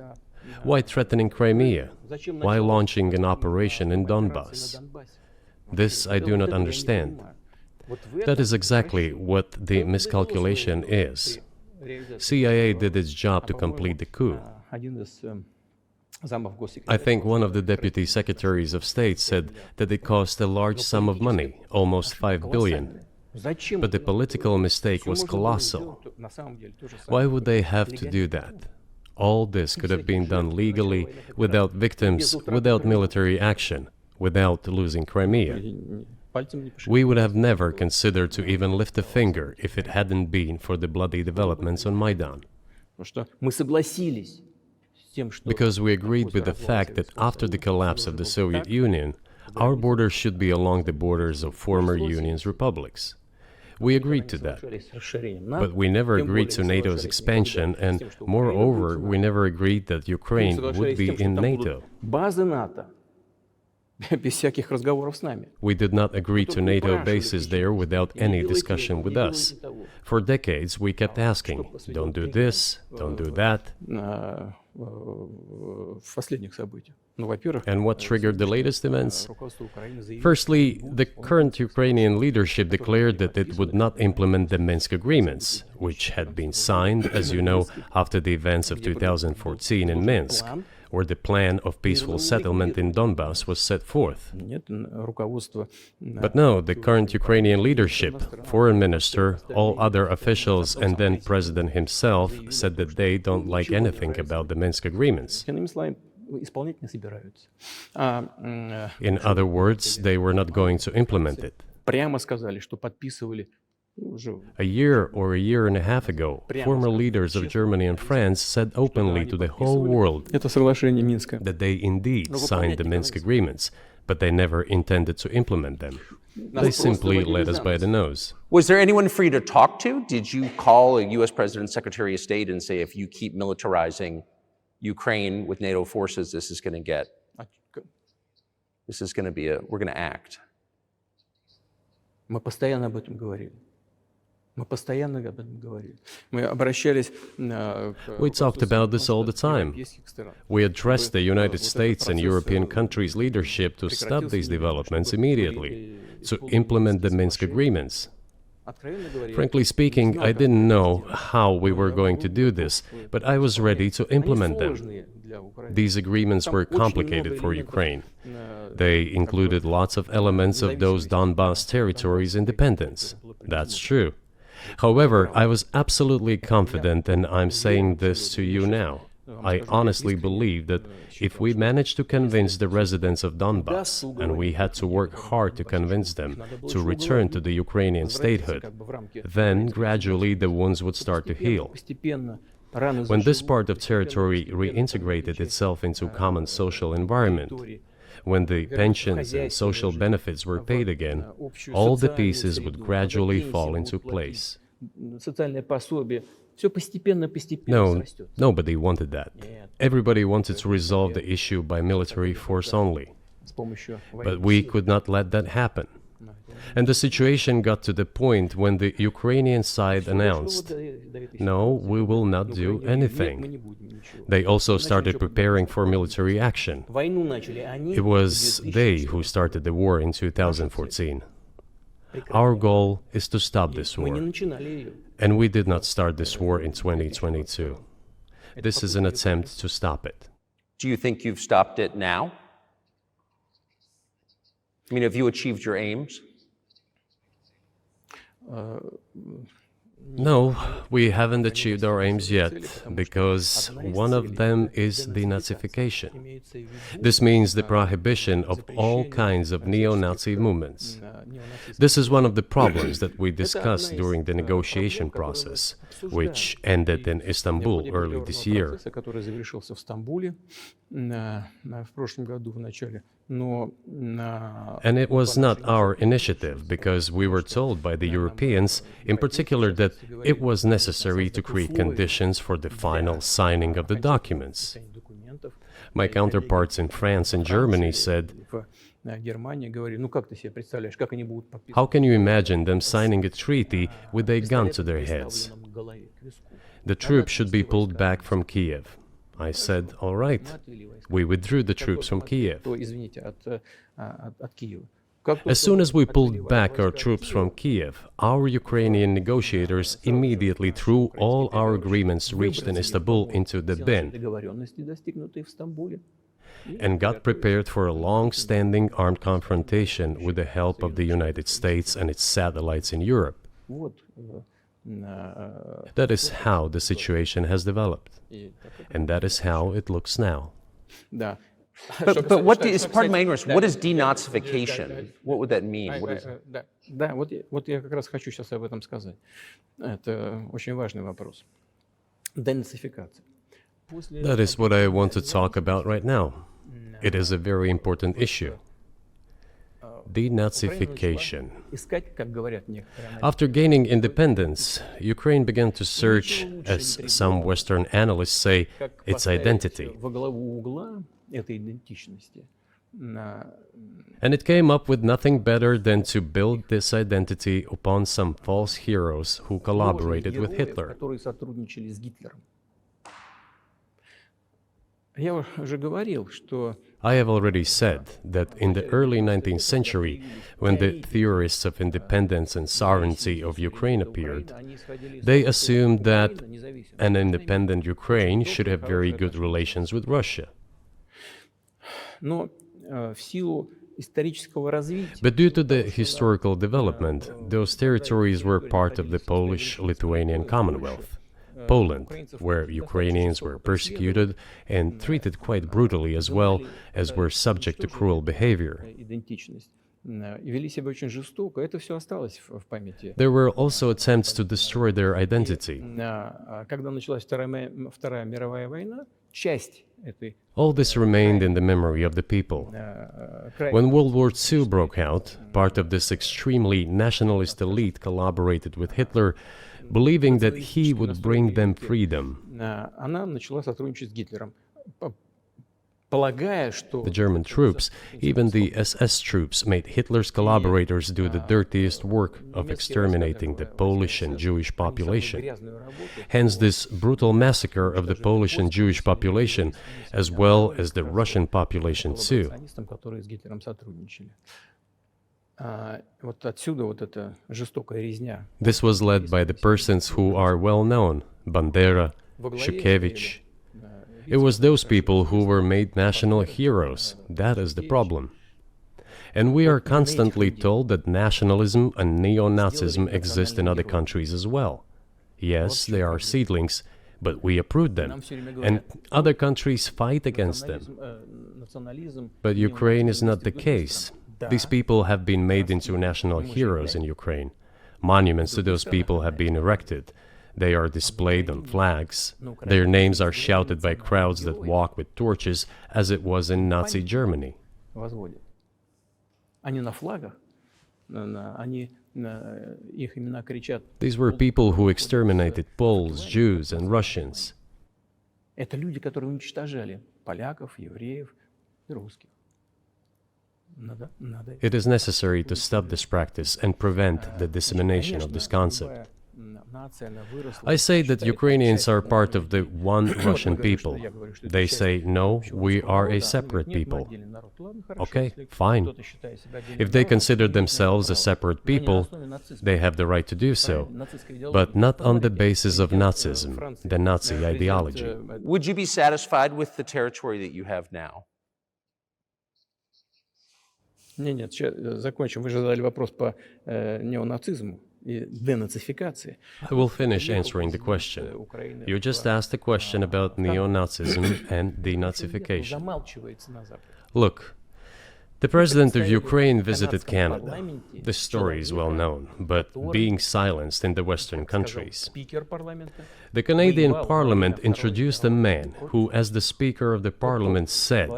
Why threatening Crimea? Why launching an operation in Donbass? This I do not understand. That is exactly what the miscalculation is. CIA did its job to complete the coup. I think one of the deputy secretaries of state said that it cost a large sum of money, almost 5 billion. But the political mistake was colossal. Why would they have to do that? All this could have been done legally, without victims, without military action, without losing Crimea. We would have never considered to even lift a finger if it hadn't been for the bloody developments on Maidan. Because we agreed with the fact that after the collapse of the Soviet Union, our borders should be along the borders of former Union's republics. We agreed to that. But we never agreed to NATO's expansion, and moreover, we never agreed that Ukraine would be in NATO. We did not agree to NATO bases there without any discussion with us. For decades, we kept asking, don't do this, don't do that. And what triggered the latest events? Firstly, the current Ukrainian leadership declared that it would not implement the Minsk agreements, which had been signed, as you know, after the events of 2014 in Minsk, where the plan of peaceful settlement in Donbass was set forth. But no, the current Ukrainian leadership, foreign minister, all other officials, and then president himself said that they don't like anything about the Minsk agreements. In other words, they were not going to implement it. A year or a year and a half ago, former leaders of Germany and France said openly to the whole world that they indeed signed the Minsk agreements, but they never intended to implement them. They simply led us by the nose. Was there anyone for you to talk to? Did you call a U.S. President, Secretary of State and say, if you keep militarizing Ukraine with NATO forces, this is going to be we're going to act? We talked about this all the time. We addressed the United States and European countries' leadership to stop these developments immediately, to implement the Minsk agreements. Frankly speaking, I didn't know how we were going to do this, but I was ready to implement them. These agreements were complicated for Ukraine. They included lots of elements of those Donbass territories' independence. That's true. However, I was absolutely confident, and I'm saying this to you now. I honestly believe that if we managed to convince the residents of Donbass, and we had to work hard to convince them to return to the Ukrainian statehood, then gradually the wounds would start to heal. When this part of territory reintegrated itself into common social environment, when the pensions and social benefits were paid again, all the pieces would gradually fall into place. No, nobody wanted that. Everybody wanted to resolve the issue by military force only. But we could not let that happen. And the situation got to the point when the Ukrainian side announced, no, we will not do anything. They also started preparing for military action. It was they who started the war in 2014. Our goal is to stop this war. And we did not start this war in 2022. This is an attempt to stop it. Do you think you've stopped it now? I mean, have you achieved your aims? No, we haven't achieved our aims yet, because one of them is denazification. This means the prohibition of all kinds of neo-Nazi movements. This is one of the problems that we discussed during the negotiation process, which ended in Istanbul early this year. And it was not our initiative, because we were told by the Europeans, in particular, that it was necessary to create conditions for the final signing of the documents. My counterparts in France and Germany said, "How can you imagine them signing a treaty with a gun to their heads? The troops should be pulled back from Kiev." I said, "All right." We withdrew the troops from Kiev. As soon as we pulled back our troops from Kiev, our Ukrainian negotiators immediately threw all our agreements reached in Istanbul into the bin and got prepared for a long-standing armed confrontation with the help of the United States and its satellites in Europe. That is how the situation has developed, and that is how it looks now. But what is, pardon my ignorance, what is denazification? What would that mean? What is... Да, вот я как раз хочу сейчас об этом сказать. Это очень важный вопрос. Денацификация. That is what I want to talk about right now. It is a very important issue. Denazification. After gaining independence, Ukraine began to search, as some Western analysts say, its identity. And it came up with nothing better than to build this identity upon some false heroes who collaborated with Hitler. I have already said that in the early 19th century, when the theorists of independence and sovereignty of Ukraine appeared, they assumed that an independent Ukraine should have very good relations with Russia. But due to the historical development, those territories were part of the Polish-Lithuanian Commonwealth. Poland, where Ukrainians were persecuted and treated quite brutally, as well as were subject to cruel behavior. There were also attempts to destroy their identity. All this remained in the memory of the people. When World War II broke out, part of this extremely nationalist elite collaborated with Hitler, believing that he would bring them freedom. The German troops, even the SS troops, made Hitler's collaborators do the dirtiest work of exterminating the Polish and Jewish population. Hence this brutal massacre of the Polish and Jewish population, as well as the Russian population too. This was led by the persons who are well known, Bandera, Shukevich. It was those people who were made national heroes. That is the problem. And we are constantly told that nationalism and neo-Nazism exist in other countries as well. Yes, they are seedlings, but we uproot them, and other countries fight against them. But Ukraine is not the case. These people have been made into national heroes in Ukraine. Monuments to those people have been erected. They are displayed on flags. Their names are shouted by crowds that walk with torches, as it was in Nazi Germany. These were people who exterminated Poles, Jews, and Russians. It is necessary to stop this practice and prevent the dissemination of this concept. I say that Ukrainians are part of the one Russian people. They say, no, we are a separate people. Okay, fine. If they consider themselves a separate people, they have the right to do so, but not on the basis of Nazism, the Nazi ideology. Would you be satisfied with the territory that you have now? Нет, сейчас закончим. Вы же задали вопрос по неонацизму и денацификации. I will finish answering the question. You just asked a question about neo-Nazism and denazification. Замалчивается на Западе. Look, the president of Ukraine visited Canada. The story is well known, but being silenced in the Western countries. Спикер парламента. The Canadian Parliament introduced a man who, as the Speaker of the Parliament said,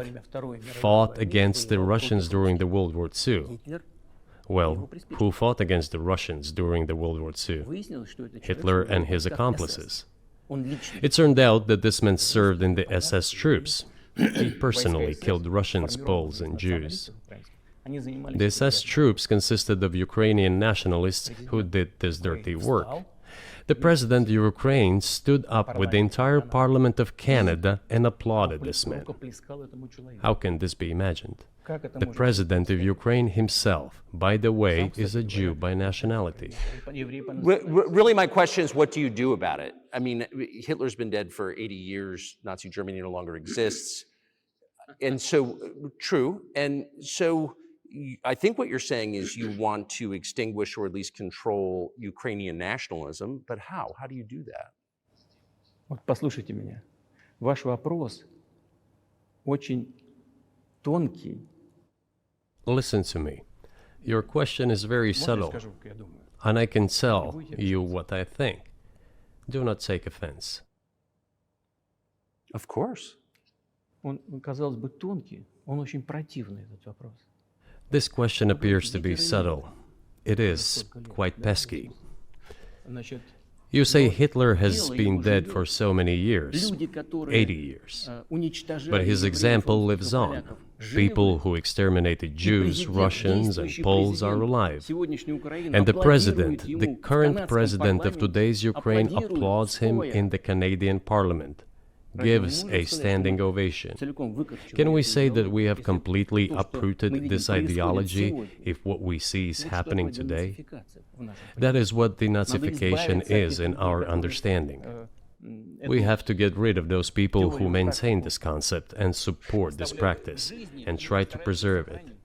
fought against the Russians during the World War II. Well, who fought against the Russians during the World War II? Hitler and his accomplices. It turned out that this man served in the SS troops. He personally killed Russians, Poles, and Jews. The SS troops consisted of Ukrainian nationalists who did this dirty work. The president of Ukraine stood up with the entire Parliament of Canada and applauded this man. How can this be imagined? The president of Ukraine himself, by the way, is a Jew by nationality. Really, my question is, what do you do about it? I mean, Hitler's been dead for 80 years. Nazi Germany no longer exists. And so, true. And so, I think what you're saying is you want to extinguish or at least control Ukrainian nationalism. But how? How do you do that? Вот послушайте меня. Ваш вопрос очень тонкий. Listen to me. Your question is very Можно я subtle, скажу, как я думаю? and I can tell you what I think. Do not take offense. Of course. Он, казалось бы, тонкий, он очень противный, этот вопрос. This question appears to be subtle. It is quite pesky. Значит, You say Hitler has been dead for so many years, люди, которые 80 years. уничтожали But his евреев, example русских, lives on. поляков, живы. People who exterminated Jews, Russians, and Действующий Poles are президент alive. сегодняшней Украины And the аплодирует president, ему the в current канадском president of парламенте, today's Ukraine, аплодирует applauds him стоя. in the Canadian parliament, Разве мы gives можем a сказать, что standing мы ovation. целиком выкорчевали Can we эту say that идеологию, we have если completely то, что мы uprooted видим, this происходит ideology сегодня? if what we see is Вот что happening такое today? денацификация в нашем That is what Надо denazification избавиться от is этих in людей, our которые, understanding. эту We have to get rid of those people who теорию maintain практику this concept and support this оставляют practice жизни and и try to стараются preserve it. сохранить.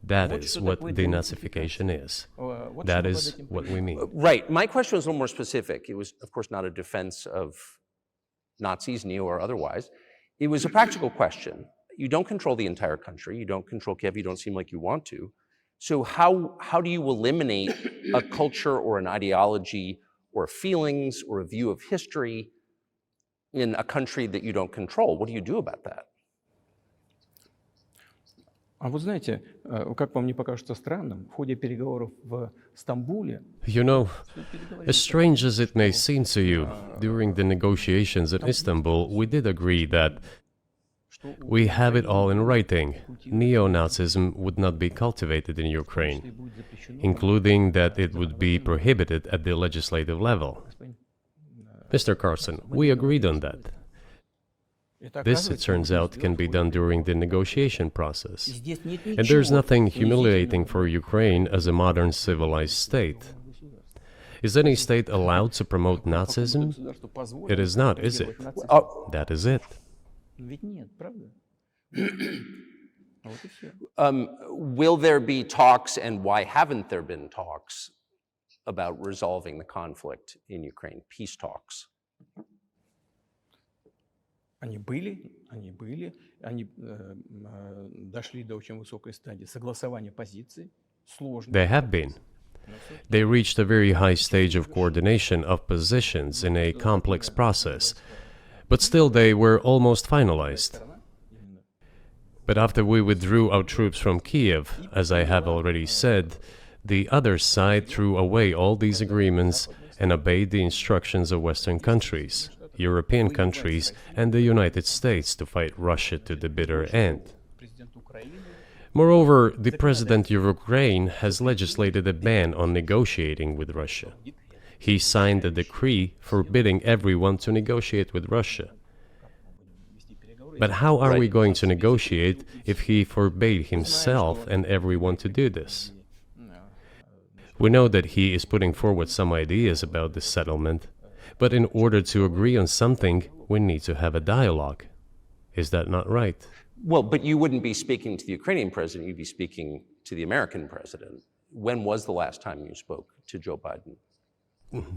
That Вот is что what такое denazification is. Вот That что под is этим what we mean. Right. My question was a little more specific. It was, of course, not a defense of Nazis, neo or otherwise. It was a practical question. You don't control the entire country. You don't control Kiev. You don't seem like you want to. So how do you eliminate a culture or an ideology or feelings or a view of history in a country that you don't control? What do you do about that? А вы знаете, как вам не покажется странным, в ходе переговоров в Стамбуле You know, as strange as it may seem to you, during the negotiations in Istanbul, we did agree that we have it all in writing. Neo-Nazism would not be cultivated in Ukraine, including that it would be prohibited at the legislative level. Mr. Carson, we agreed on that. This, it turns out, can be done during the negotiation process. And there's nothing humiliating for Ukraine as a modern civilized state. Is any state allowed to promote Nazism? It is not, is it? Oh, That is it. Ведь нет, правда? Вот и все. will there be talks, and why haven't there been talks about resolving the conflict in Ukraine? Peace talks. Они были, они дошли до очень высокой стадии согласования позиций, сложно. They have been. They reached a very high stage of coordination of positions in a complex process, but still they were almost finalized. But after we withdrew our troops from Kiev, as I have already said, the other side threw away all these agreements and obeyed the instructions of Western countries, European countries, and the United States to fight Russia to the bitter end. Moreover, the president of Ukraine has legislated a ban on negotiating with Russia. He signed a decree forbidding everyone to negotiate with Russia. But how are we going to negotiate if he forbade himself and everyone to do this? We know that he is putting forward some ideas about this settlement, but in order to agree on something, we need to have a dialogue. Is that not right? Well, but you wouldn't be speaking to the Ukrainian president, you'd be speaking to the American president. When was the last time you spoke to Joe Biden?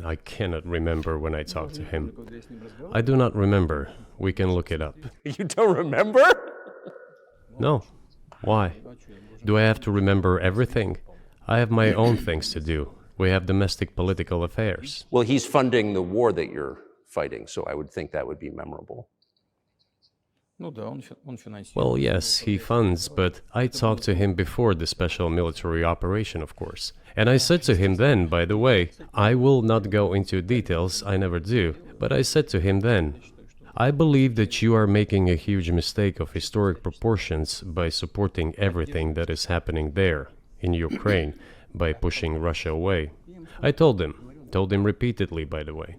I cannot remember when I talked to him. I do not remember. We can look it up. You don't remember? No. Why? Do I have to remember everything? I have my own things to do. We have domestic political affairs. Well, he's funding the war that you're fighting, so I would think that would be memorable. Well, yes, he funds, but I talked to him before the special military operation, of course. And I said to him then, by the way, I will not go into details, I never do, but I said to him then, I believe that you are making a huge mistake of historic proportions by supporting everything that is happening there, in Ukraine, by pushing Russia away. I told him repeatedly, by the way.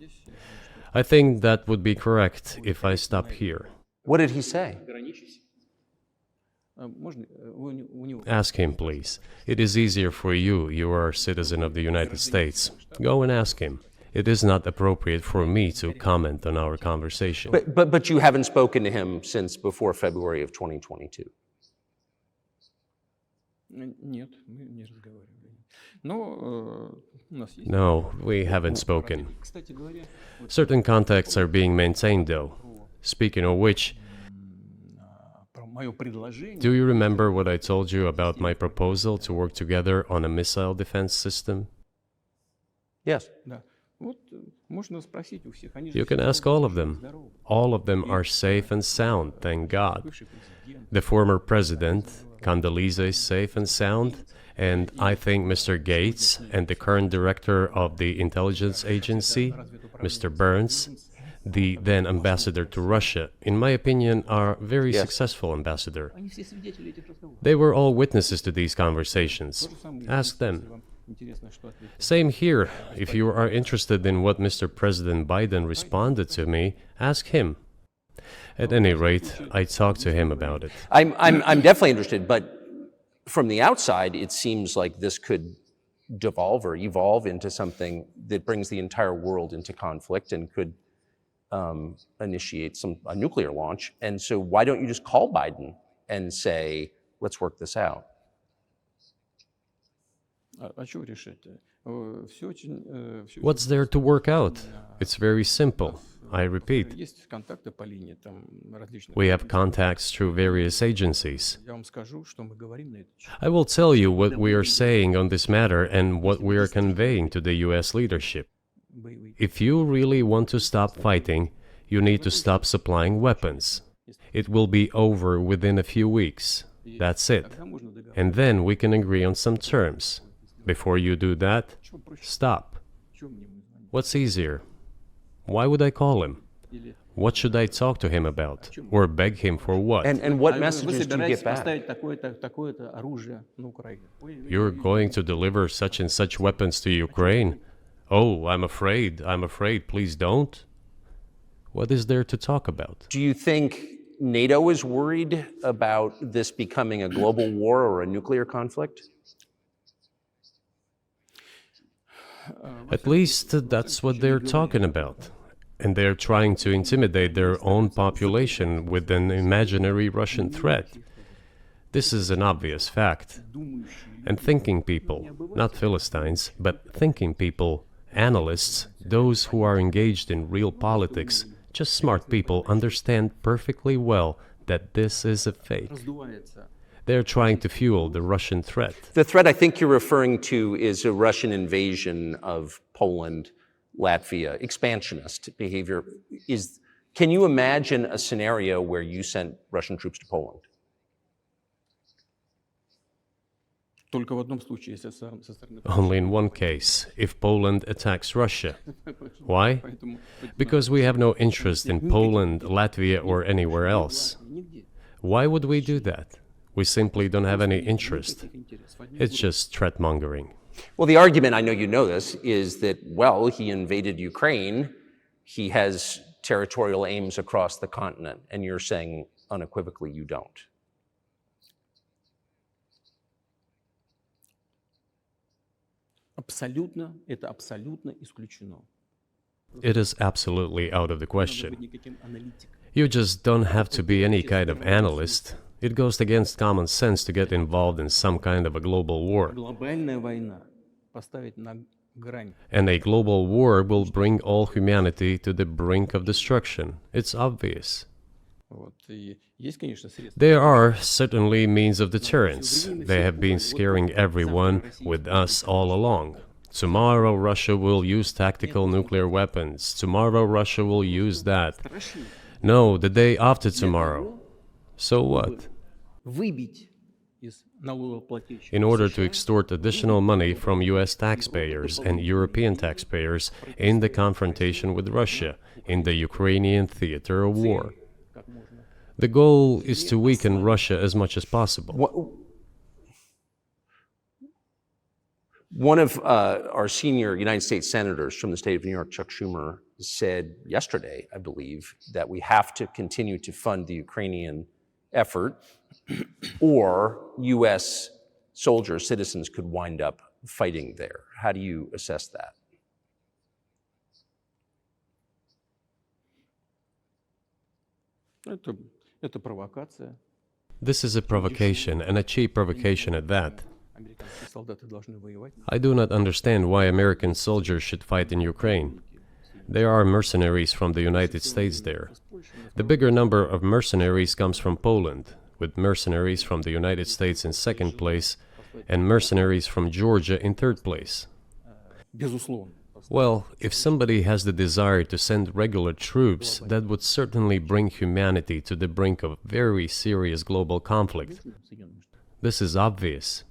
I think that would be correct if I stop here. What did he say? Ask him, please. It is easier for you. You are a citizen of the United States. Go and ask him. It is not appropriate for me to comment on our conversation. But you haven't spoken to him since before February of 2022? No, we haven't spoken. Certain contacts are being maintained, though. Speaking of which, do you remember what I told you about my proposal to work together on a missile defense system? Yes. You can ask all of them. All of them are safe and sound, thank God. The former president, Condoleezza, is safe and sound, and I think Mr. Gates and the current director of the intelligence agency, Mr. Burns, the then ambassador to Russia, in my opinion, are very successful ambassador. They were all witnesses to these conversations. Ask them. Same here. If you are interested in what Mr. President Biden responded to me, ask him. At any rate, I talked to him about it. I'm definitely interested, but from the outside, it seems like this could devolve or evolve into something that brings the entire world into conflict and could initiate a nuclear launch. And so why don't you just call Biden and say, let's work this out? What's there to work out? It's very simple. I repeat, we have contacts through various agencies. I will tell you what we are saying on this matter and what we are conveying to the US leadership. If you really want to stop fighting, you need to stop supplying weapons. It will be over within a few weeks. That's it. And then we can agree on some terms. Before you do that, stop. What's easier? Why would I call him? What should I talk to him about? Or beg him for what? And what messages do you get back? You're going to deliver such and such weapons to Ukraine? Oh, I'm afraid, please don't. What is there to talk about? Do you think NATO is worried about this becoming a global war or a nuclear conflict? At least that's what they're talking about. And they're trying to intimidate their own population with an imaginary Russian threat. This is an obvious fact. And thinking people, not Philistines, but thinking people, analysts, those who are engaged in real politics, just smart people, understand perfectly well that this is a fake. They're trying to fuel the Russian threat. The threat I think you're referring to is a Russian invasion of Poland, Latvia, expansionist behavior. Can you imagine a scenario where you sent Russian troops to Poland? Only in one case, if Poland attacks Russia. Why? Because we have no interest in Poland, Latvia, or anywhere else. Why would we do that? We simply don't have any interest. It's just threat-mongering. Well, the argument, I know you know this, is that, well, he invaded Ukraine, he has territorial aims across the continent, and you're saying unequivocally you don't. It is absolutely out of the question. You just don't have to be any kind of analyst. It goes against common sense to get involved in some kind of a global war. Глобальная война поставить на грань. And a global war will bring all humanity to the brink of destruction. It's obvious. Вот. И есть, конечно, средства. There are certainly means of deterrence. They have been scaring everyone with us all along. Tomorrow Russia will use tactical nuclear weapons. Tomorrow Russia will use that. No, the day after tomorrow. So what? Выбить из налогоплательщиков In order to США extort additional money from US taxpayers and European taxpayers in the confrontation with Russia in the Ukrainian theater of war. как можно. The goal is to weaken Russia as much as possible. One of our senior United States senators from the state of New York, Chuck Schumer, said yesterday, I believe, that we have to continue to fund the Ukrainian effort, or U.S. soldiers, citizens could wind up fighting there. How do you assess that? Это провокация. This is a provocation, and a cheap provocation at that. Американские солдаты должны воевать. I do not understand why American soldiers should fight in Ukraine. There are mercenaries from the United States there. The bigger number of mercenaries comes from Poland, with mercenaries from the United States in second place and mercenaries from Georgia in third place. Безусловно. Well, if somebody has the desire to send regular troops, that would certainly bring humanity to the brink of very serious global conflict. This is obvious.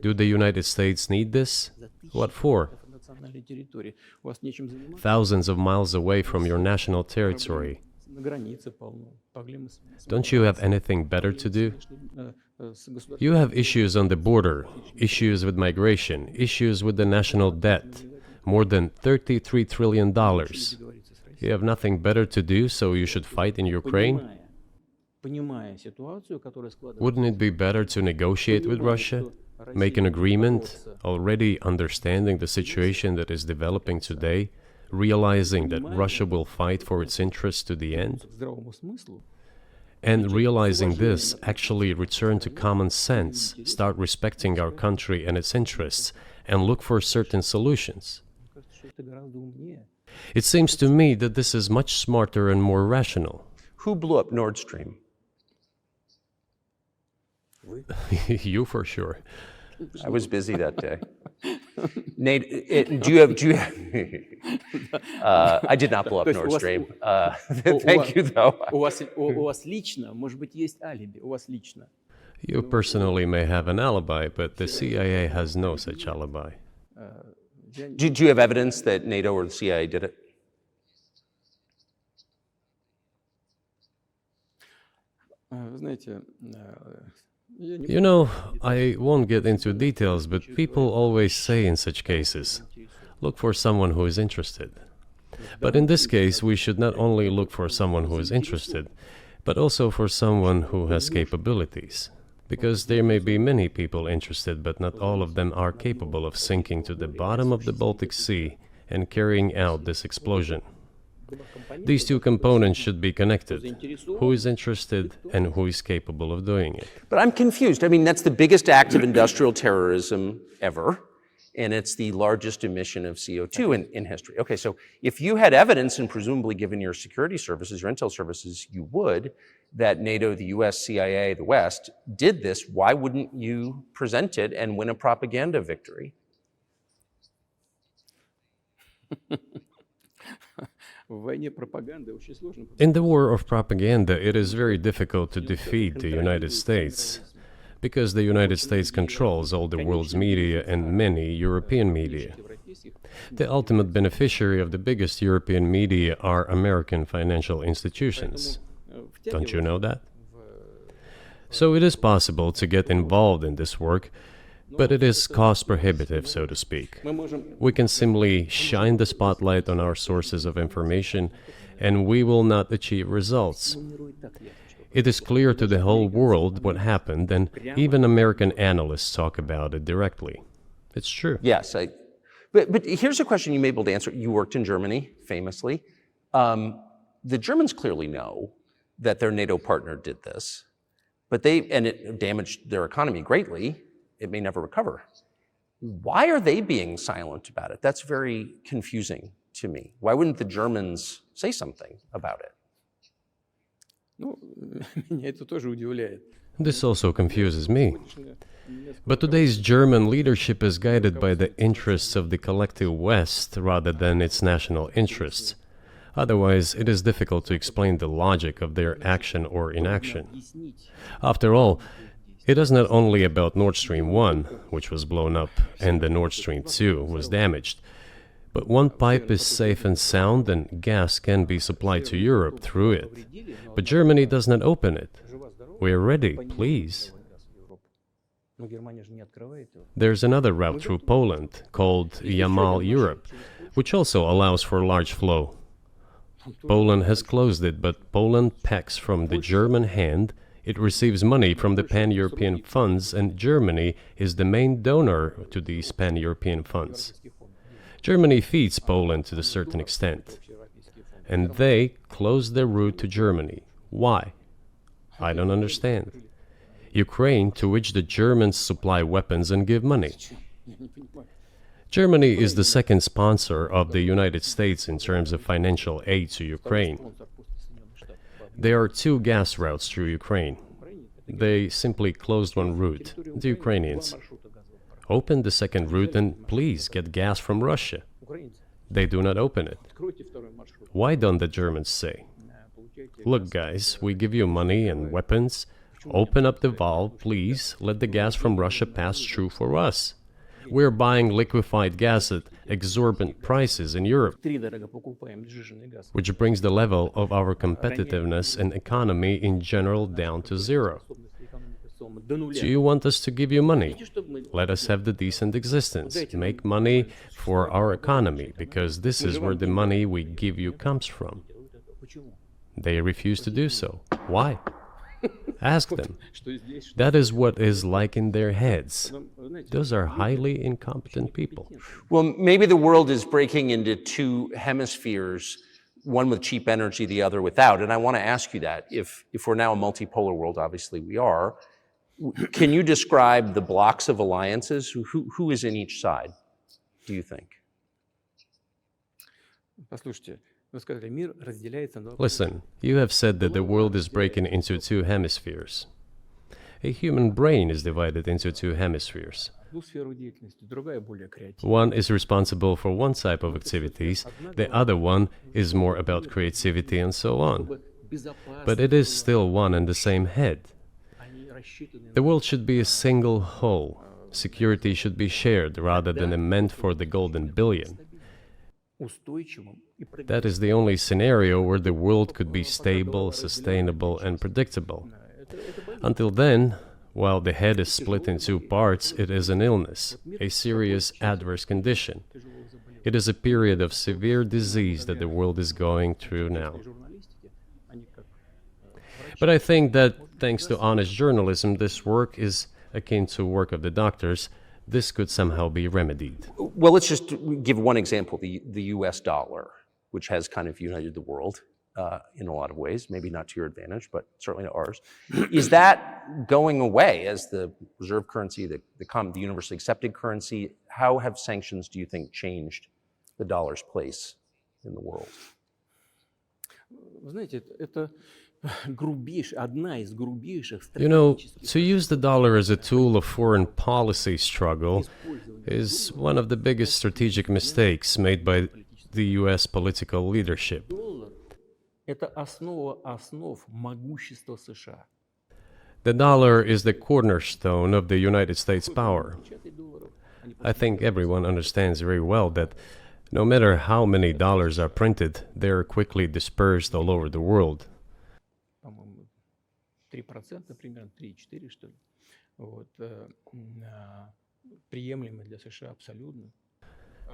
Do the United States need this? What for? Национальной территории. У вас нечем заниматься. Thousands of miles away from your national territory. На границе полно. Проблемы с Don't you have anything better to do? государством. You have issues on the border, issues with migration, issues with the national debt, more than $33 trillion. You have nothing better to do, so you should fight in Ukraine? Понимая ситуацию, которая складывается. Wouldn't it be better to negotiate with Russia? Make an agreement, already understanding the situation that is developing today, realizing that Russia will fight for its interests to the end? К здравому смыслу. And realizing this, actually return to common sense, start respecting our country and its interests, and look for certain solutions. Мне кажется, что это гораздо умнее. It seems to me that this is much smarter and more rational. Who blew up Nord Stream? You for sure. I was busy that day. Nate, do you have? I did not blow up Nord Stream. Thank you, though. У вас лично, может быть, есть алиби. У вас лично. You personally may have an alibi, but the CIA has no such alibi. Do you have evidence that NATO or the CIA did it? Вы знаете, я не You know, I won't get into details, but people always say in such cases, look for someone who is interested. But in this case, we should not only look for someone who is interested, but also for someone who has capabilities. Because there may be many people interested, but not all of them are capable of sinking to the bottom of the Baltic Sea and carrying out this explosion. These two components should be connected. Who is interested and who is capable of doing it? But I'm confused. I mean, that's the biggest act of industrial terrorism ever, and it's the largest emission of CO2 in history. Okay, so if you had evidence, and presumably given your security services, your intel services, you would, that NATO, the US, CIA, the West did this, why wouldn't you present it and win a propaganda victory? В войне пропаганды очень сложно. In the war of propaganda, it is very difficult to defeat the United States, because the United States controls all the world's media and many European media. The ultimate beneficiary of the biggest European media are American financial institutions. Don't you know that? So it is possible to get involved in this work, but it is cost prohibitive, so to speak. Мы можем We can simply shine the spotlight on our sources of information, and we will not achieve results. It is clear to the whole world what happened, and even American analysts talk about it directly. It's true. Yes, but here's a question you may be able to answer. You worked in Germany, famously. The Germans clearly know that their NATO partner did this, and it damaged their economy greatly. It may never recover. Why are they being silent about it? That's very confusing to me. Why wouldn't the Germans say something about it? Ну, меня это тоже удивляет. This also confuses me. But today's German leadership is guided by the interests of the collective West rather than its national interests. Otherwise, it is difficult to explain the logic of their action or inaction. After all, it is not only about Nord Stream 1, which was blown up, and the Nord Stream 2 was damaged. But one pipe is safe and sound, and gas can be supplied to Europe through it. But Germany does not open it. We are ready, please. There's another route through Poland, called Yamal Europe, which also allows for large flow. Poland has closed it, but Poland packs from the German hand. It receives money from the pan-European funds, and Germany is the main donor to these pan-European funds. Germany feeds Poland to a certain extent, and they close their route to Germany. Why? I don't understand. Ukraine, to which the Germans supply weapons and give money. Germany is the second sponsor of the United States in terms of financial aid to Ukraine. There are two gas routes through Ukraine. They simply closed one route, the Ukrainians. Open the second route and please get gas from Russia. They do not open it. Why don't the Germans say, look guys, we give you money and weapons, open up the valve, please, let the gas from Russia pass through for us. We're buying liquefied gas at exorbitant prices in Europe, which brings the level of our competitiveness and economy in general down to zero. Do you want us to give you money? Let us have the decent existence. Make money for our economy, because this is where the money we give you comes from. They refuse to do so. Why? Ask them. That is what is like in their heads. Those are highly incompetent people. Well, maybe the world is breaking into two hemispheres, one with cheap energy, the other without. And I want to ask you that. If we're now a multipolar world, obviously we are, can you describe the blocks of alliances? Who is in each side, do you think? Listen, you have said that the world is breaking into two hemispheres. A human brain is divided into two hemispheres. One is responsible for one type of activities, the other one is more about creativity and so on. But it is still one and the same head. The world should be a single whole. Security should be shared rather than meant for the golden billion. That is the only scenario where the world could be stable, sustainable, and predictable. Until then, while the head is split in two parts, it is an illness, a serious adverse condition. It is a period of severe disease that the world is going through now. But I think that, thanks to honest journalism, this work is akin to work of the doctors. This could somehow be remedied. Well, let's just give one example, the US dollar, which has kind of united the world in a lot of ways, maybe not to your advantage, but certainly to ours. Is that going away as the reserve currency, the universally accepted currency? How have sanctions, do you think, changed the dollar's place in the world? You know, to use the dollar as a tool of foreign policy struggle is one of the biggest strategic mistakes made by the US political leadership. The dollar is the cornerstone of the United States power. I think everyone understands very well that no matter how many dollars are printed, they are quickly dispersed all over the world.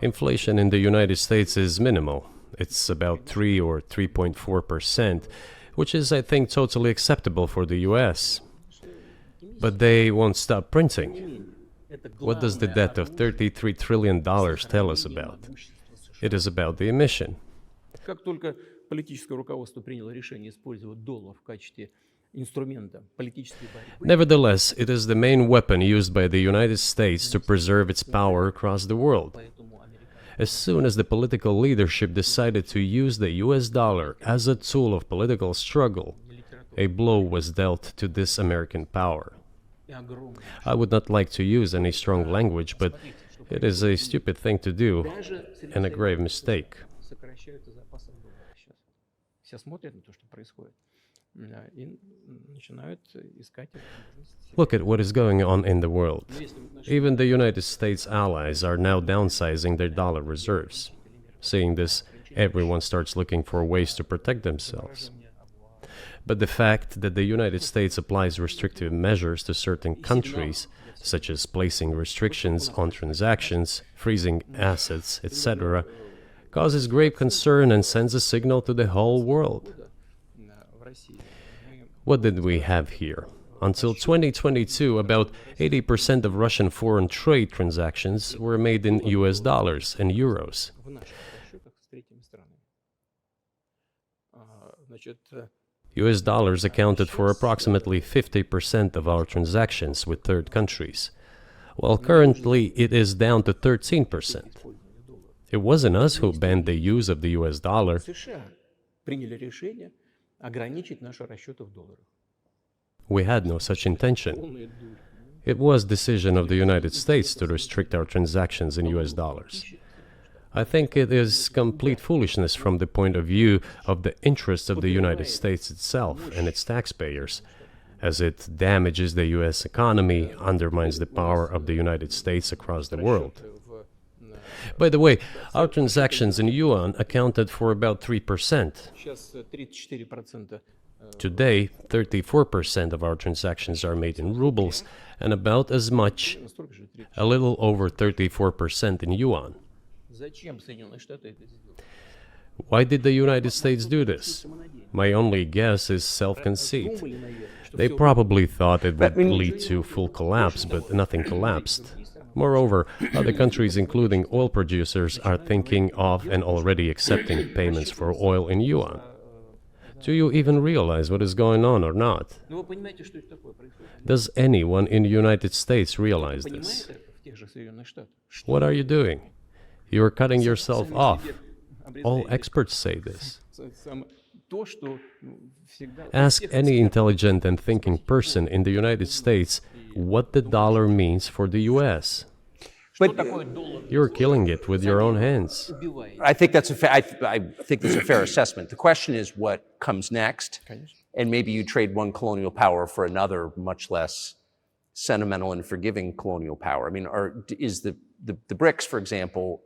Inflation in the United States is minimal. It's about 3 or 3.4%, which is, I think, totally acceptable for the US. But they won't stop printing. What does the debt of $33 trillion tell us about? It is about the emission. политическое руководство приняло решение использовать доллар в качестве инструмента политической борьбы. Nevertheless, it is the main weapon used by the United States to preserve its power across the world. Поэтому американцы As soon as the political leadership decided to use the US dollar as a tool of political struggle, a blow was dealt to this American power. и огромные I would not like to use any strong language, but it is a stupid thing to do даже and a grave mistake. сокращают запасы доллара сейчас. Все смотрят на то, что происходит, и начинают искать возможности. Look at what is going on in the world. Но если в отношении Even the United States allies are now downsizing their dollar reserves. Seeing this, everyone starts looking for ways to protect themselves. But the fact that the United States applies restrictive measures to certain countries, such as placing restrictions on transactions, freezing assets, etc., causes grave concern and sends a signal to the whole world. в России мы What did we have here? Until 2022, about 80% of Russian foreign trade transactions were made in US dollars and euros. в наших расчетах с третьими странами. Значит, US dollars accounted for approximately 50% of our transactions with third countries, while currently it is down to 13%. It wasn't us who banned the use of the US dollar. США приняли решение ограничить наши расчеты в долларах. We had no such intention. Полная дурь. It was decision of the United States to restrict our transactions in US dollars. I think it is complete foolishness from the point of view of the interests of the United States itself and its taxpayers, as it damages the US economy, undermines the power of the United States across the world. By the way, our transactions in yuan accounted for about 3%. Сейчас 34% Today, 34% of our transactions are made in rubles and about as much, столько же 30. a little over 34% in yuan. Зачем Соединенные Штаты это сделали? Why did the United States do this? My only guess is self-conceit. Думали, наверное, что They всё probably thought it would lead to full collapse, but nothing collapsed. Moreover, other countries, including oil producers, are thinking of and already accepting payments for oil in yuan. Do you even realize what is going on or not? Ну, вы понимаете, что это такое происходит? Does anyone in the United States realize Понимает this? это в тех же Соединенных Штатах? What are you doing? You are cutting yourself Сами off. себе All обрезаете experts say this. то, что всегда... Ask any intelligent and thinking person in the United States what the dollar means for the US. Что такое доллар? You're killing it with your own hands. Убивает. I think that's I think that's a fair assessment. The question is what comes next, Конечно. and maybe you trade one colonial power for another, much less sentimental and forgiving colonial power. I mean, is the BRICS, for example,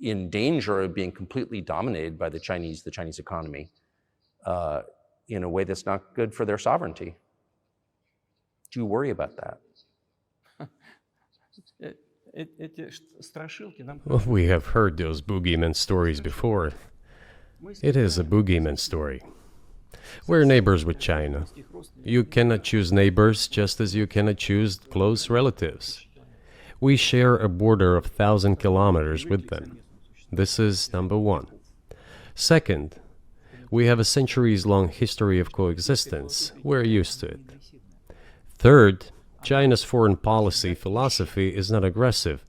in danger of being completely dominated by the Chinese economy in a way that's not good for their sovereignty? Do you worry about that? Эти страшилки нам... Well, we have heard those boogeyman stories before. It is a boogeyman story. We're neighbors with China. You cannot choose neighbors just as you cannot choose close relatives. We share a border of 1,000 kilometers with them. This is number one. Second, we have a centuries-long history of coexistence. We're used to it. Third, China's foreign policy philosophy is not aggressive.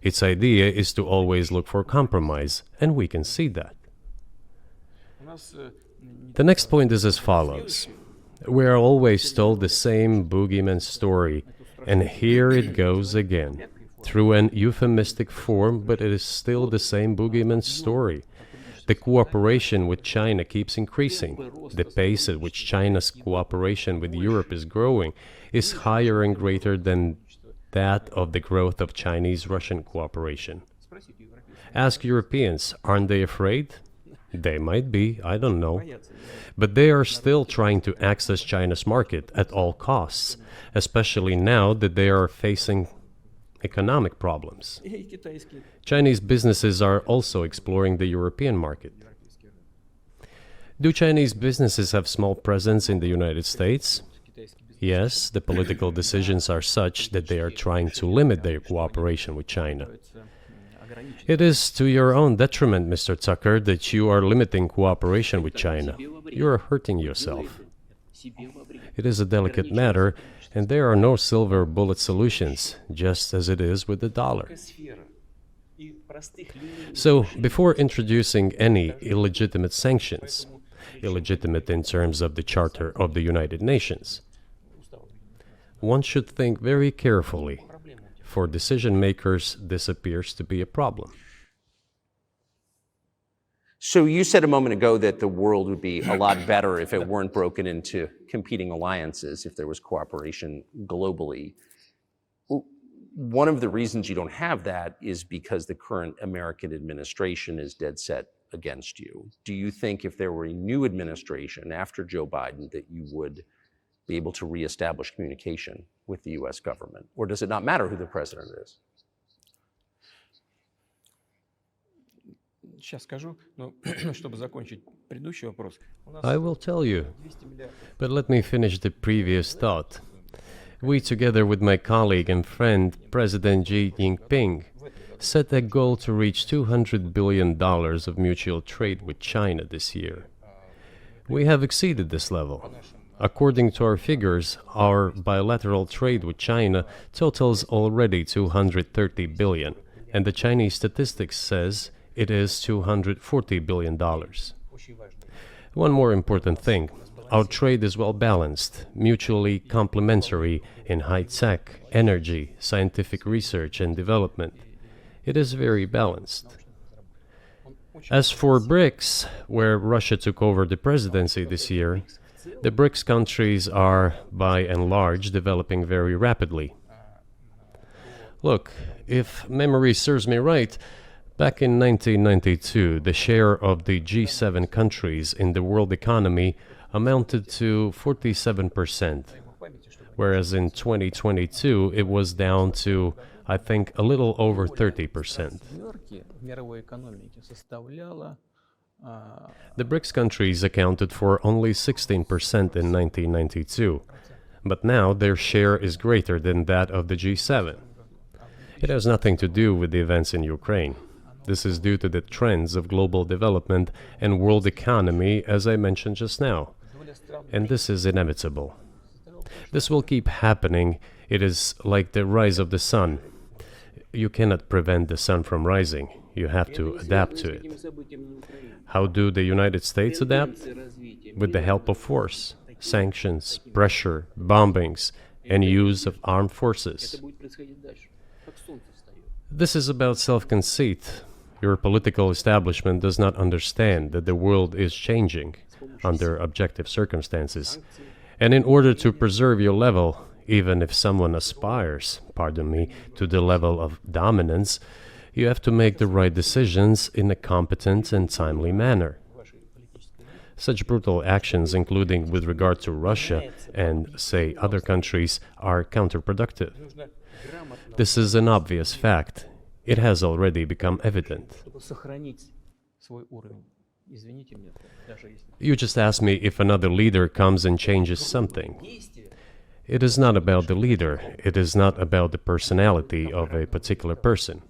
Its idea is to always look for compromise, and we can see that. У нас The next point is as follows. We are always told the same boogeyman story, and here it goes again. Through an euphemistic form, but it is still the same boogeyman story. The cooperation with China keeps increasing. The pace at which China's cooperation with Europe is growing is higher and greater than that of the growth of Chinese-Russian cooperation. спросите европейцев. Ask Europeans, aren't they afraid? They might be, I don't know. Боятся. But they are still trying to access China's market at all costs, especially now that they are facing economic problems. И китайские, Chinese businesses are also exploring the European market. европейские рынки. Do Chinese businesses have small presence in the United States? Китайский бизнес. Yes, the political decisions are such that they are trying to limit their cooperation with China. Ограничивать It is to your own detriment, Mr. Tucker, that you are limiting cooperation with China. You are hurting yourself. It is a delicate matter, and there are no silver bullet solutions, just as it is with the dollar. So, before introducing any illegitimate sanctions, illegitimate in terms of the Charter of the United Nations, one should think very carefully. For decision makers, this appears to be a problem. So you said a moment ago that the world would be a lot better if it weren't broken into competing alliances, if there was cooperation globally. One of the reasons you don't have that is because the current American administration is dead set against you. Do you think if there were a new administration after Joe Biden that you would be able to reestablish communication with the US government? Or does it not matter who the president is? I will tell you, but let me finish the previous thought. We, together with my colleague and friend, President Xi Jinping, set a goal to reach $200 billion of mutual trade with China this year. We have exceeded this level. According to our figures, our bilateral trade with China totals already $230 billion, and the Chinese statistics says it is $240 billion. One more important thing. Our trade is well balanced, mutually complementary in high-tech, energy, scientific research and development. It is very balanced. As for BRICS, where Russia took over the presidency this year, the BRICS countries are, by and large, developing very rapidly. Look, if memory serves me right, back in 1992, the share of the G7 countries in the world economy amounted to 47%, whereas in 2022 it was down to, I think, a little over 30%. The BRICS countries accounted for only 16% in 1992, but now their share is greater than that of the G7. It has nothing to do with the events in Ukraine. This is due to the trends of global development and world economy, as I mentioned just now. And this is inevitable. This will keep happening. It is like the rise of the sun. You cannot prevent the sun from rising. You have to adapt to it. How do the United States adapt? With the help of force, sanctions, pressure, bombings, and use of armed forces. This is about self-conceit. Your political establishment does not understand that the world is changing under objective circumstances. And in order to preserve your level, even if someone aspires, to the level of dominance, you have to make the right decisions in a competent and timely manner. Such brutal actions, including with regard to Russia and, say, other countries, are counterproductive. This is an obvious fact. It has already become evident. You just asked me if another leader comes and changes something. It is not about the leader. It is not about the personality of a particular person.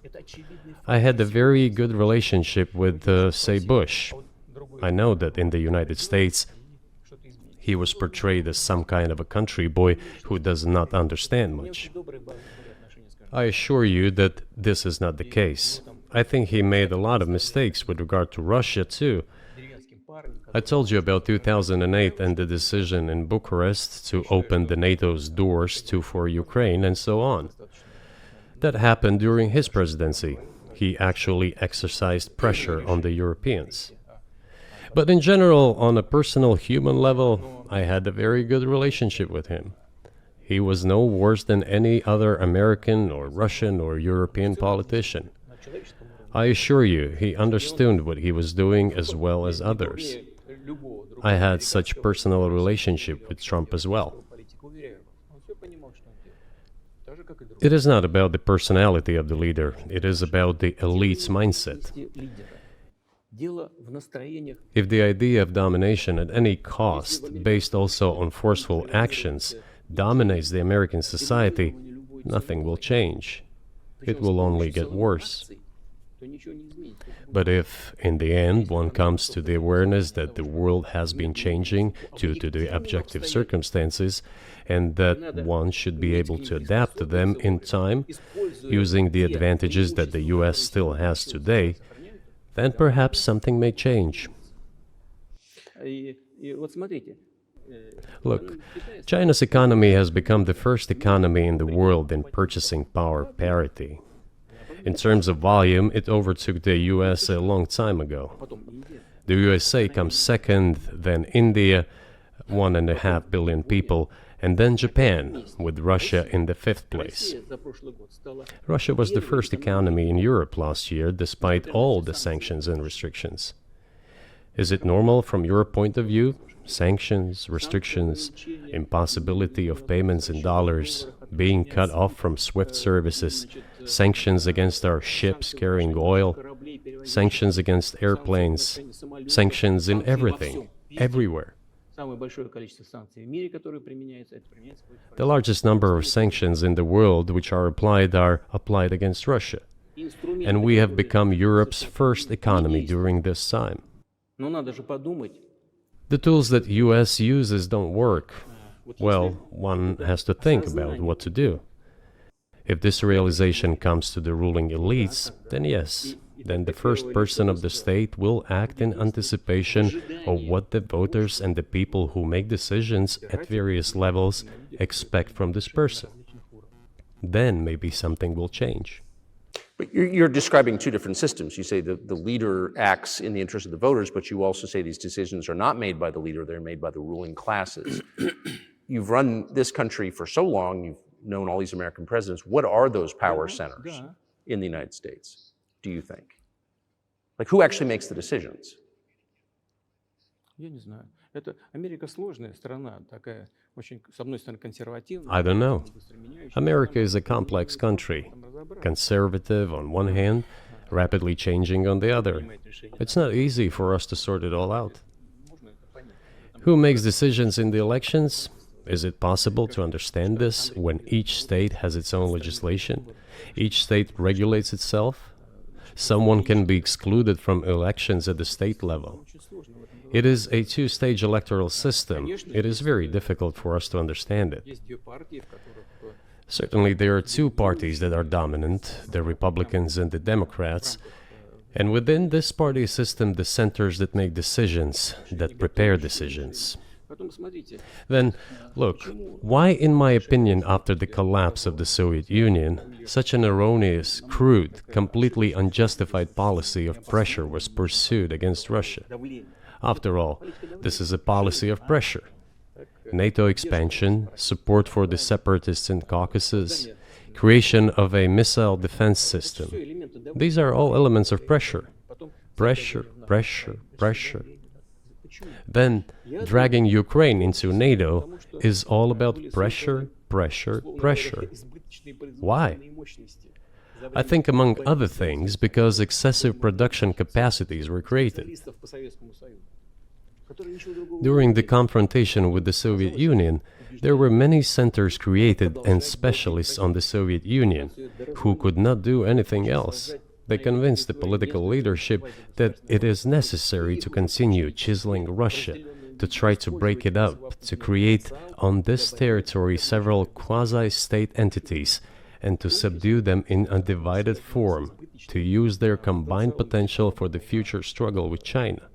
I had a very good relationship with, say, Bush. I know that in the United States, he was portrayed as some kind of a country boy who does not understand much. I assure you that this is not the case. I think he made a lot of mistakes with regard to Russia, too. I told you about 2008 and the decision in Bucharest to open the NATO's doors for Ukraine and so on. That happened during his presidency. He actually exercised pressure on the Europeans. But in general, on a personal human level, I had a very good relationship with him. He was no worse than any other American or Russian or European politician. I assure you, he understood what he was doing as well as others. I had such personal relationship with Trump as well. It is not about the personality of the leader, it is about the elite's mindset. If the idea of domination at any cost, based also on forceful actions, dominates the American society, nothing will change. It will only get worse. But if, in the end, one comes to the awareness that the world has been changing due to the objective circumstances, and that one should be able to adapt to them in time, using the advantages that the US still has today, then perhaps something may change. Look, China's economy has become the first economy in the world in purchasing power parity. In terms of volume, it overtook the US a long time ago. The USA comes second, then India, 1.5 billion people, and then Japan, with Russia in the fifth place. Russia was the first economy in Europe last year, despite all the sanctions and restrictions. Is it normal from your point of view? Sanctions, restrictions, impossibility of payments in dollars, being cut off from SWIFT services, sanctions against our ships carrying oil, sanctions against airplanes, sanctions in everything, everywhere. The largest number of sanctions in the world which are applied against Russia. And we have become Europe's first economy during this time. The tools that US uses don't work. Well, one has to think about what to do. If this realization comes to the ruling elites, then yes, then the first person of the state will act in anticipation of what the voters and the people who make decisions at various levels expect from this person. Then maybe something will change. But you're describing two different systems. You say that the leader acts in the interest of the voters, but you also say these decisions are not made by the leader, they're made by the ruling classes. You've run this country for so long, you've known all these American presidents. What are those power centers in the United States, do you think? Like, who actually makes the decisions? I don't know. America is a complex country, conservative on one hand, rapidly changing on the other. It's not easy for us to sort it all out. Who makes decisions in the elections? Is it possible to understand this when each state has its own legislation? Each state regulates itself? Someone can be excluded from elections at the state level. It is a two-stage electoral system. It is very difficult for us to understand it. Certainly, there are two parties that are dominant, the Republicans and the Democrats, and within this party system, the centers that make decisions, that prepare decisions. Then, look, why, in my opinion, after the collapse of the Soviet Union, such an erroneous, crude, completely unjustified policy of pressure was pursued against Russia? After all, this is a policy of pressure. NATO expansion, support for the separatists in Caucasus, creation of a missile defense system. These are all elements of pressure. Pressure, pressure, pressure. Then, dragging Ukraine into NATO is all about pressure, pressure, pressure. Why? I think, among other things, because excessive production capacities were created. During the confrontation with the Soviet Union, there were many centers created and specialists on the Soviet Union who could not do anything else. They convinced the political leadership that it is necessary to continue chiseling Russia, to try to break it up, to create on this territory several quasi-state entities, and to subdue them in a divided form, to use their combined potential for the future struggle with China.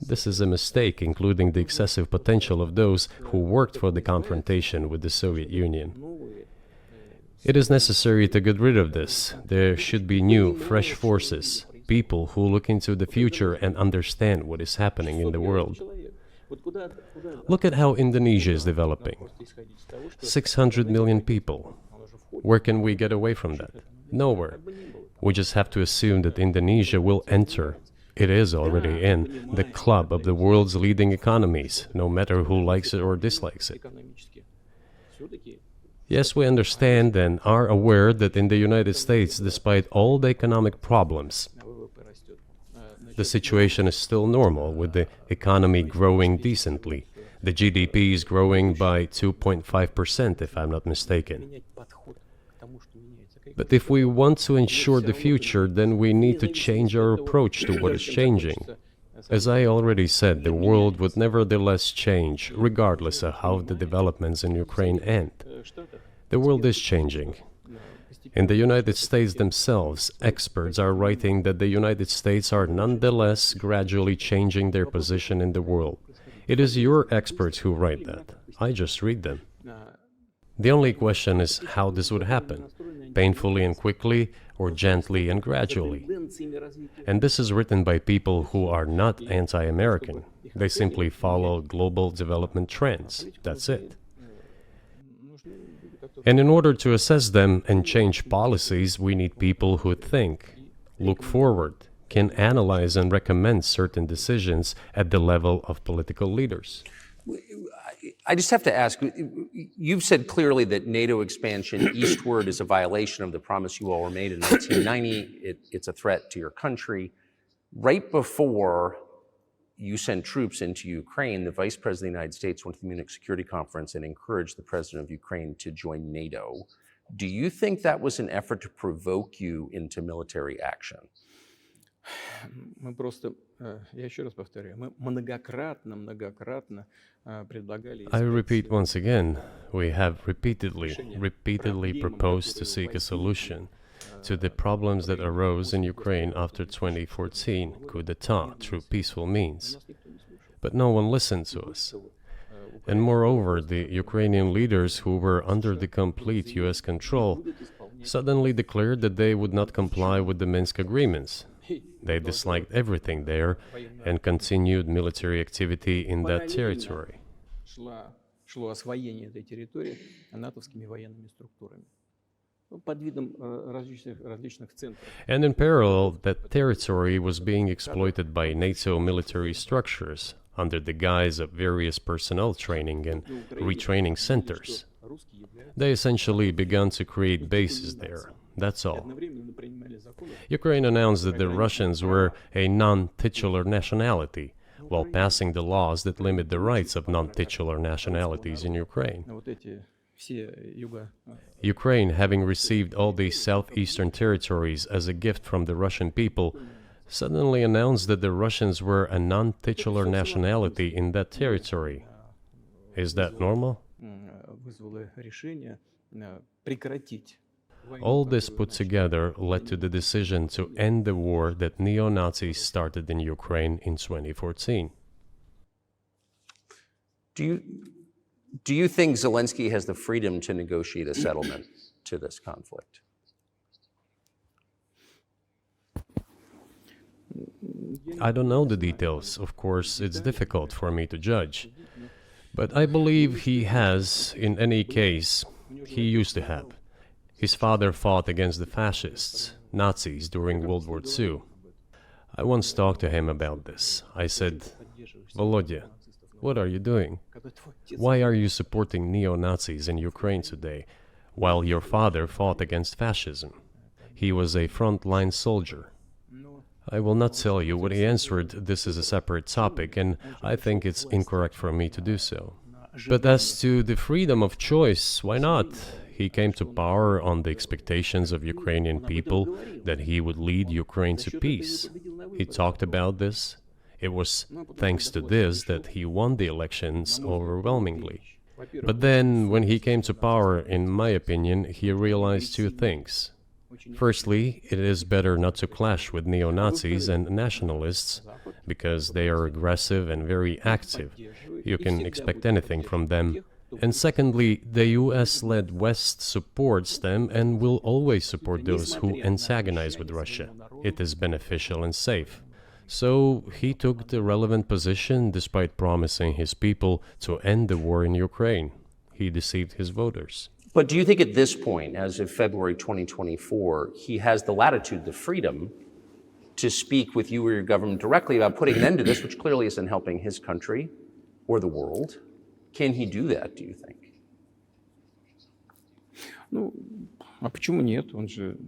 This is a mistake, including the excessive potential of those who worked for the confrontation with the Soviet Union. It is necessary to get rid of this. There should be new, fresh forces, people who look into the future and understand what is happening in the world. Look at how Indonesia is developing. 600 million people. Where can we get away from that? Nowhere. We just have to assume that Indonesia will enter. It is already in the club of the world's leading economies, no matter who likes it or dislikes it. Yes, we understand and are aware that in the United States, despite all the economic problems, the situation is still normal, with the economy growing decently. The GDP is growing by 2.5%, if I'm not mistaken. But if we want to ensure the future, then we need to change our approach to what is changing. As I already said, the world would nevertheless change, regardless of how the developments in Ukraine end. The world is changing. In the United States themselves, experts are writing that the United States are nonetheless gradually changing their position in the world. It is your experts who write that. I just read them. The only question is how this would happen, painfully and quickly, or gently and gradually. And this is written by people who are not anti-American. They simply follow global development trends. That's it. And in order to assess them and change policies, we need people who think, look forward, can analyze and recommend certain decisions at the level of political leaders. I just have to ask, you've said clearly that NATO expansion eastward is a violation of the promise you all were made in 1990. It's a threat to your country. Right before you sent troops into Ukraine, the Vice President of the United States went to the Munich Security Conference and encouraged the President of Ukraine to join NATO. Do you think that was an effort to provoke you into military action? Мы просто, я еще раз повторяю, мы многократно предлагали... I repeat once again, we have repeatedly proposed to seek a solution to the problems that arose in Ukraine after 2014 coup d'etat through peaceful means. But no one listened to us. And moreover, the Ukrainian leaders who were under the complete US control suddenly declared that they would not comply with the Minsk agreements. They disliked everything there and continued military activity in that territory. Шло освоение этой территории натовскими военными структурами. Под видом различных центров. And in parallel, that territory was being exploited by NATO military structures under the guise of various personnel training and retraining centers. They essentially began to create bases there. That's all. Ukraine announced that the Russians were a non-titular nationality, while passing the laws that limit the rights of non-titular nationalities in Ukraine. Ukraine, having received all these southeastern territories as a gift from the Russian people, suddenly announced that the Russians were a non-titular nationality in that territory. Is that normal? All this put together led to the decision to end the war that neo-Nazis started in Ukraine in 2014. Do you think Zelensky has the freedom to negotiate a settlement to this conflict? I don't know the details. Of course, it's difficult for me to judge. But I believe he has, in any case, he used to have. His father fought against the fascists, Nazis, during World War II. I once talked to him about this. I said, Volodya, what are you doing? Why are you supporting neo-Nazis in Ukraine today, while your father fought against fascism? He was a front-line soldier. I will not tell you what he answered. This is a separate topic, and I think it's incorrect for me to do so. But as to the freedom of choice, why not? He came to power on the expectations of Ukrainian people that he would lead Ukraine to peace. He talked about this. It was thanks to this that he won the elections overwhelmingly. But then, when he came to power, in my opinion, he realized two things. Firstly, it is better not to clash with neo-Nazis and nationalists, because they are aggressive and very active. You can expect anything from them. And secondly, the US-led West supports them and will always support those who antagonize with Russia. It is beneficial and safe. So he took the relevant position despite promising his people to end the war in Ukraine. He deceived his voters. But do you think at this point, as of February 2024, he has the latitude, the freedom to speak with you or your government directly about putting an end to this, which clearly isn't helping his country or the world? Can he do that, do you think? Ну, а почему нет? Он же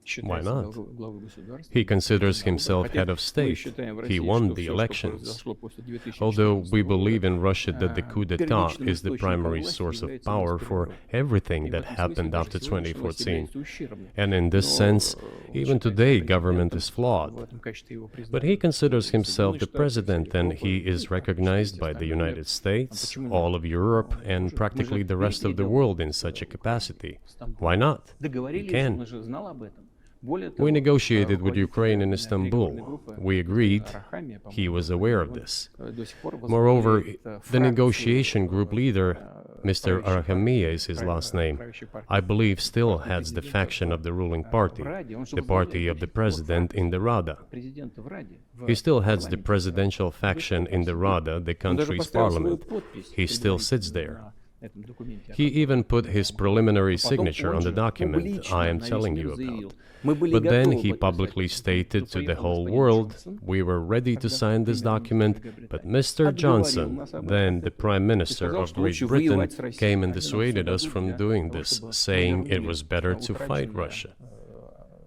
Why считается not? главой государства. He considers himself head of Мы state. считаем в He России, won что the всё, что elections. произошло после 2014 Although we года, believe in Russia that the coup d'etat первичным is the источником primary власти source of является power for власть everything И в that этом смысле happened даже after сегодняшняя власть 2014. является ущербной. And in this Но sense, он even считается today, government президентом, is flawed. в этом качестве его But признали he considers himself Соединенные the Штаты, president, вся and Европа, he is recognized by the United States, all of Europe, and practically the rest of the world in such a capacity. Why not? He Договорились, can. он же знал об этом. Более We того, negotiated with руководитель Ukraine in переговорной Istanbul. группы, We agreed. Арахамия, He по-моему, was aware of он, this. до сих пор Moreover, возглавляет, the фракцию, negotiation group leader, Mr. правящей Arahamia партии, is his last name, правящей партии. I believe still Партии heads the президента faction of the ruling party, в Раде. Он же the party возглавляет of the до сих пор president in the Rada. президента в Раде, в He still heads the парламенте. presidential faction in the Rada, the Он даже country's поставил свою parliament. подпись He still sits предварительно there. на этом документе. He even put his preliminary Потом signature он on the же document публично I am на telling весь you мир заявил, about. мы были But then готовы he подписать publicly это, stated но to the приехал whole господин world, Джонсон, we were ready to тогда sign this премьер-министр document, Великобритании, but Mr. отговорил Johnson, нас об then этом the Prime и Minister сказал, of что Great лучше Britain, воевать с Россией. came and Они нам dissuaded всё us дадут from для doing того, this, чтобы мы saying it вернули was better to fight утраченное, Russia.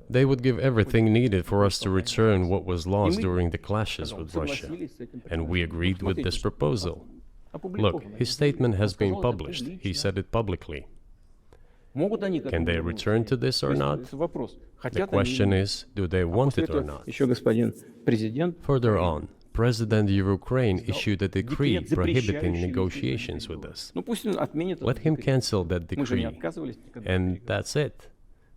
They would give everything needed for us to return what was lost during the clashes with Russia, согласились с этим and we предложением. agreed with this proposal. Look, Опубликовано. his statement has Он been сказал это published. He публично. said it publicly. Могут они к Can этому they вернуться? return to this or То есть not? это вопрос. The Хотят они или question нет. is, do they А want после it or этого not? еще господин президент Further on, President of Ukraine issued a decree декрет, prohibiting запрещающий negotiations with us. Ну пусть он отменит Let этот him декрет. cancel that Мы же не decree, отказывались никогда. от and переговоров. that's it.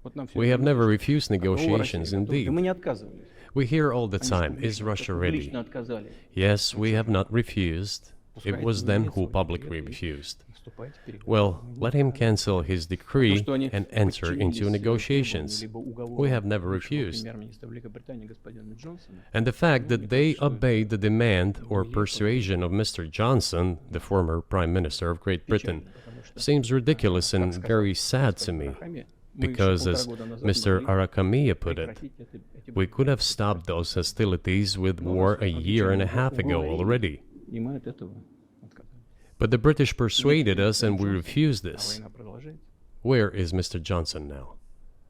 Вот нам всё We have время never говорят, refused «Готова Россия, negotiations, готова». Да indeed. мы не отказывались. We hear all the Они же time, is публично- Russia ready? публично отказали. Yes, we have not refused. It Пускай was them отменит who свой publicly декрет и refused. вступайте в переговоры. Well, let him cancel his То, decree что они and enter подчинились into negotiations. требованию либо уговору We have never бывшего refused. премьер-министра Великобритании господина Джонсона, And the fact that they obeyed the demand or persuasion of Mr. Johnson, the former Prime Minister of Great Britain, печально, потому что, seems ridiculous and как сказал very sad to господин me, Арахамия, мы еще because, полтора as года назад Mr. могли Arakamia put it, прекратить эти we could have stopped those hostilities with war a year and a half ago already. и мы от этого отказались. But the British persuaded us and we refused А this. война продолжается. Where is Mr. Johnson now?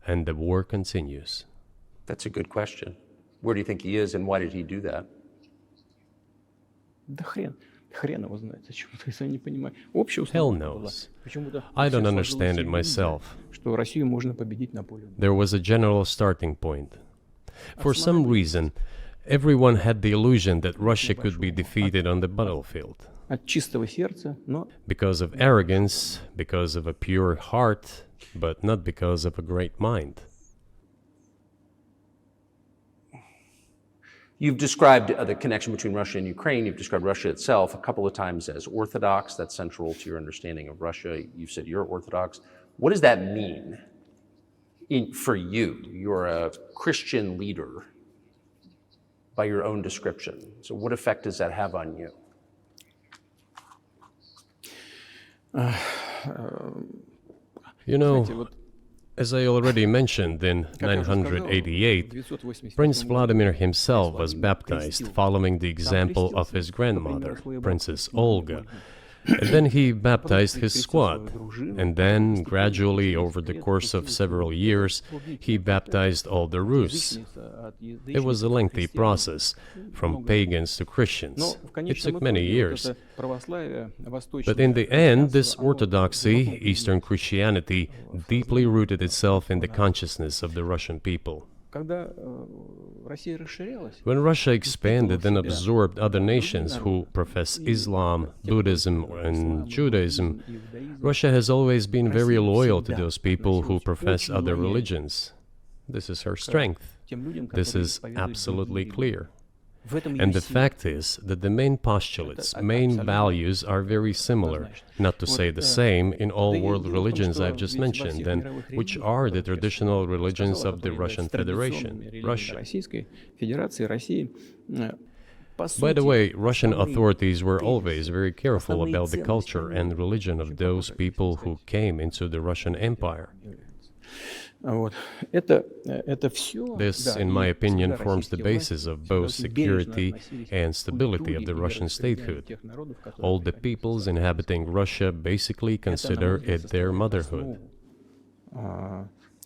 And the war continues. That's a good question. Where do you think he is, and why did he do that? Да хрен его знает, зачем-то, если я не понимаю. Общая Hell установка была. knows. Почему-то I всем don't сложилось understand it иллюзия, myself. что Россию можно победить на поле боя. There was a general starting point. For some reason, everyone had the illusion that Russia could be defeated on the battlefield. От чистого сердца, но Because of arrogance, because of a pure heart, but not because of a great mind. You've described the connection between Russia and Ukraine. You've described Russia itself a couple of times as Orthodox. That's central to your understanding of Russia. You've said you're Orthodox. What does that mean for you? You're a Christian leader by your own description. So what effect does that have on you? You know, знаете, вот as I already mentioned, in как я уже сказал, 988, в 988 Prince году Vladimir himself was baptized following the example of his grandmother, Princess Olga. And then he baptized his squad. And then, gradually, over the course of several years, he baptized all the Rus. It was a lengthy process, from pagans to Christians. It took many years. But in the end, this orthodoxy, Eastern Christianity, deeply rooted itself in the consciousness of the Russian people. Когда Россия расширялась, When Russia expanded and absorbed other nations who profess Islam, Buddhism, and Judaism, Russia has always been very loyal to those people who profess other religions. This is her strength. тем людям, This которые is исповедуют absolutely другие clear. В этом And ее the сила. fact is that the main postulates, main values are very similar, not to say the same, in all world religions I've just mentioned, and which are the traditional religions of the Russian Federation, Russia. Российской Федерации, России, по By the сути, way, Russian основные authorities were always тезисы, very careful основные about the ценности, culture они and religion of очень those похожи, people так who сказать, came into the Russian Empire. являются. Вот. Это все, This, in my opinion, forms the basis of both security and stability of the Russian statehood. All the peoples inhabiting Russia basically consider it their motherhood.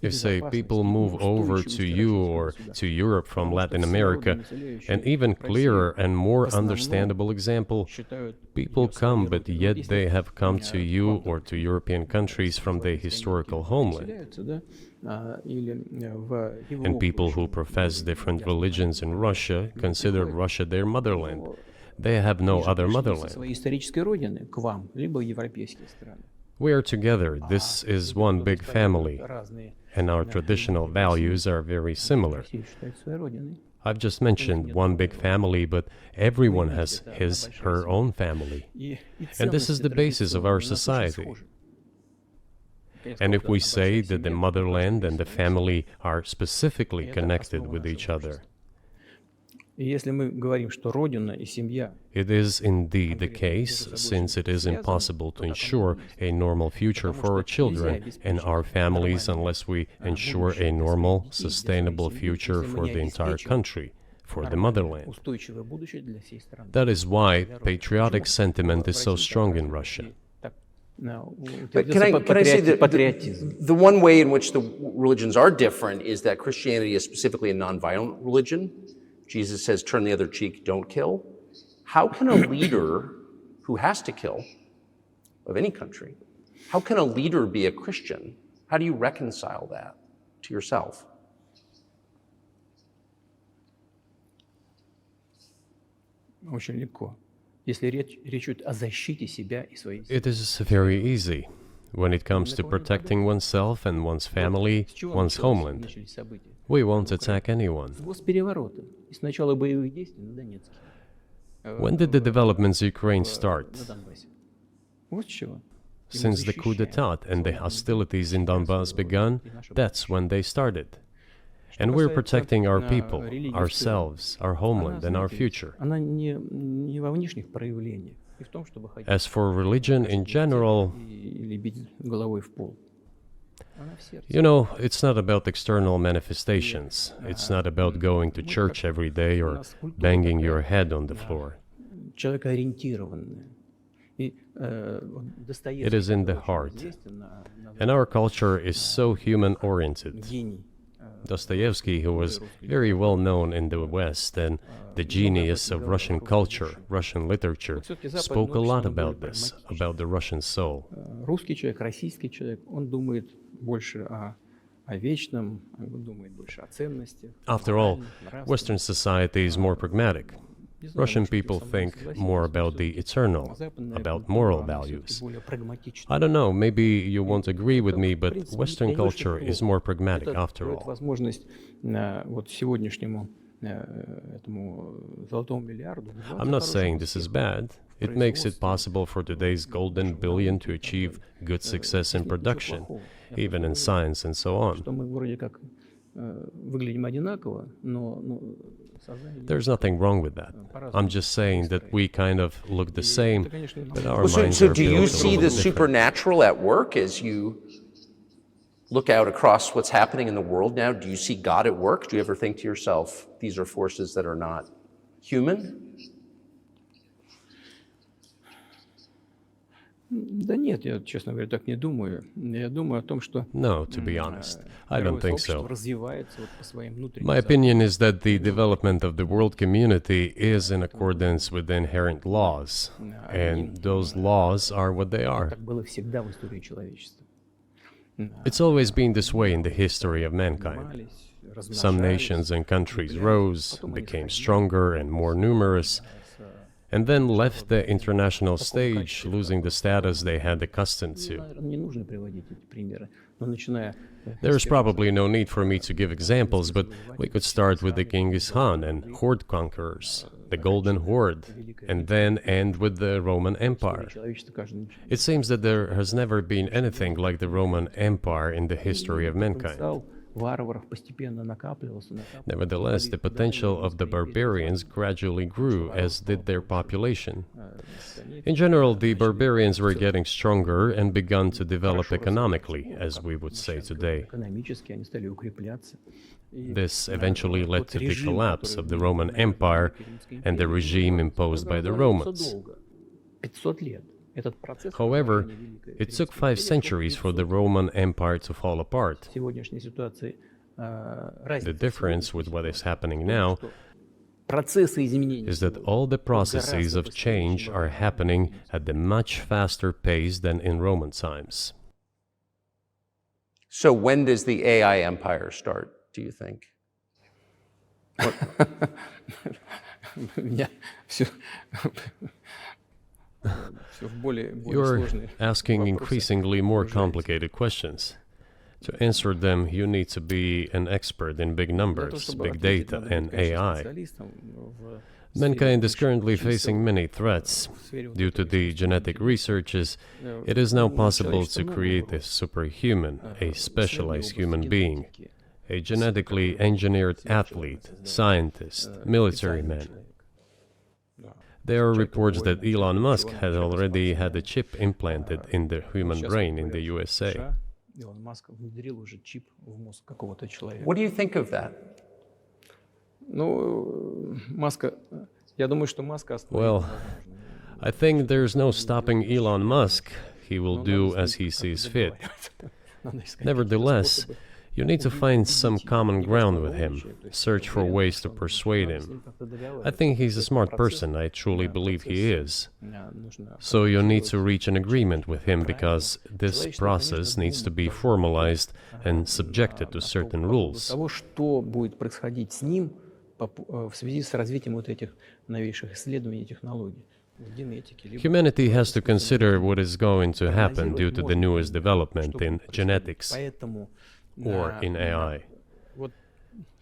If, say, people move over to you or to Europe from Latin America, an even clearer and more understandable example, people come, but yet they have come to you or to European countries from their historical homeland. And people who profess different religions in Russia consider Russia their motherland. They have no other motherland. We are together. This is one big family, and our traditional values are very similar. I've just mentioned one big family, but everyone has his, her own family. And this is the basis of our society. And if we say that the motherland and the family are specifically connected with each other, it is indeed the case, since it is impossible to ensure a normal future for our children and our families unless we ensure a normal, sustainable future for the entire country, for the motherland. That is why patriotic sentiment is so strong in Russia. But can I say that the one way in which the religions are different is that Christianity is specifically a nonviolent religion. Jesus says, turn the other cheek, don't kill. How can a leader who has to kill, of any country, how can a leader be a Christian? How do you reconcile that to yourself? It is very easy when it comes to protecting oneself and one's family, one's homeland. We won't attack anyone. When did the developments in Ukraine start? Since the coup d'etat and the hostilities in Donbass began, that's when they started. And we're protecting our people, ourselves, our homeland, and our future. As for religion in general, you know, it's not about external manifestations. It's not about going to church every day or banging your head on the floor. It is in the heart. And our culture is so human-oriented. Dostoevsky, who was very well known in the West and the genius of Russian culture, Russian literature, spoke a lot about this, about the Russian soul. After all, Western society is more pragmatic. Russian people think more about the eternal, about moral values. I don't know, maybe you won't agree with me, but Western culture is more pragmatic after all. I'm not saying this is bad. It makes it possible for today's golden billion to achieve good success in production, even in science and so on. There's nothing wrong with that. I'm just saying that we kind of look the same, but our minds So are do you built a see little the different. supernatural at work as you look out across what's happening in the world now? Do you see God at work? Do you ever think to yourself, these are forces that are not human? No, to be honest, I don't think so. My opinion is that the development of the world community is in accordance with the inherent laws, and those laws are what they are. It's always been this way in the history of mankind. Some nations and countries rose, became stronger and more numerous, and then left the international stage, losing the status they had accustomed to. There is probably no need for me to give examples, but we could start with the Genghis Khan and horde conquerors, the Golden Horde, and then end with the Roman Empire. It seems that there has never been anything like the Roman Empire in the history of mankind. Nevertheless, the potential of the barbarians gradually grew, as did their population. In general, the barbarians were getting stronger and began to develop economically, as we would say today. This eventually led to the collapse of the Roman Empire and the regime imposed by the Romans. этот процесс However, разрушения Великой it took Римской 5 империи centuries for the Roman Empire to fall apart. в сегодняшней ситуации The разница difference with what is happening now что процессы изменений is that сегодня all the идут processes гораздо of быстрее, change чем are во времена happening Римской at a much faster pace than in Roman times. So when does the AI empire start, do you think? У меня все в более You're сложные asking вопросы. increasingly more complicated questions. To answer them, you need to be an expert in big Для того, numbers, чтобы big ответить, data, надо быть, and конечно, AI. специалистом в Mankind is сфере currently чисел, facing many threats. в сфере вот Due to этого the искусственного genetic интеллекта. researches, it is now possible Человечество to много create a угроз. superhuman, a Исследования в specialized области human being, генетики, a genetically engineered athlete, scientist, military специальный man. человек. Да. There are Человек reports that воина, Elon человек Musk ученого, had человек already had a спортсмена. chip implanted in the human Сейчас brain in говорят, the что в USA. США Илон Маск внедрил уже чип в мозг какого-то человека. What do you think of that? Ну, Маска, я думаю, что Маска остановить Well, невозможно. I think there's no stopping Elon Musk. He will Но do надо as с he ним как-то sees fit. договариваться. Надо искать какие-то Nevertheless, способы you need to find some common ground with him, то есть search for уверен, ways to что persuade надо с him. ним как-то I договариваться. think he's a Этот smart процесс, person, I truly да, believe he процесс, is. нужно So you need to формализировать. reach an agreement with him because this Человечество, process конечно, needs to be думает formalized and на- subjected to по certain поводу rules. того, что будет происходить с ним в связи с развитием вот этих новейших исследований и технологий в генетике. либо Humanity has to в consider what is going to happen due to the прогнозировать newest можно, development что in будет происходить. genetics Поэтому or in AI. вот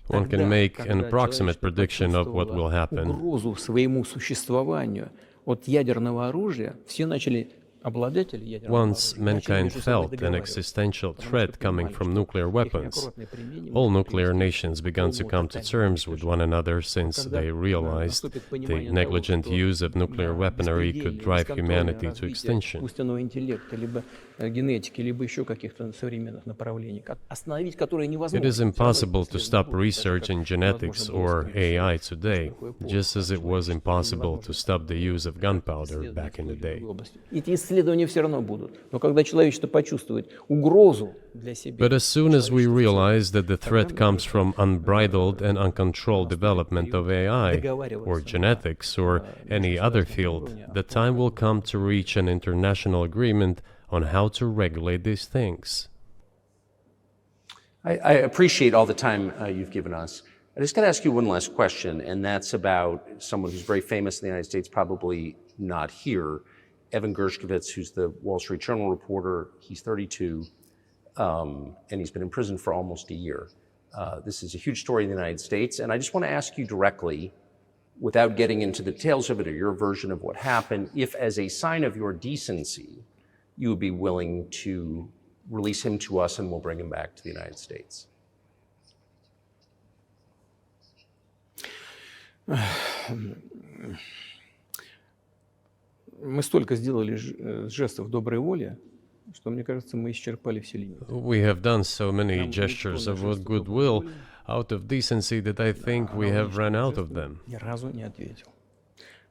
One тогда, can make an когда approximate человечество prediction of what will почувствовало happen. угрозу своему существованию от ядерного оружия, все начали обладатели ядерного Once оружия начали mankind между собой felt an договариваться, existential потому что threat coming понимали, from что nuclear их weapons, неаккуратное применение all может nuclear привести nations к began to полному come to тотальному terms with уничтожению. one another since Когда they realized наступит the понимание negligent того, use of что nuclear weaponry could беспредельное, drive бесконтрольное humanity to развитие extinction. искусственного интеллекта, либо генетики, либо еще каких-то современных направлений, остановить которые невозможно. It is Всё равно impossible эти to исследования stop будут, research даже in как genetics невозможно было or остановить AI что today, такое поле, just as it was человечество, impossible to невозможно stop the use of gunpowder исследовать back in the в той или day. другой области. Эти исследования все равно будут. Но когда человечество почувствует угрозу для себя, But as soon as we человечество в целом, realize that the threat тогда comes from unbridled and uncontrolled development of AI, or genetics, or any other field, the time will come to reach an international agreement on how to regulate these things. I appreciate all the time you've given us. I just got to ask you one last question, and that's about someone who's very famous in the United States, probably not here, Evan Gershkovich, who's the Wall Street Journal reporter. He's 32, and he's been in prison for almost a year. This is a huge story in the United States, and I just want to ask you directly, without getting into the details of it or your version of what happened, if as a sign of your decency, you would be willing to release him to us and we'll bring him back to the United States. мы столько сделали жестов доброй воли, что, мне кажется, мы исчерпали все лимиты. We have done so many gestures of goodwill out of decency that I think we have run out of them. Ни разу не ответил.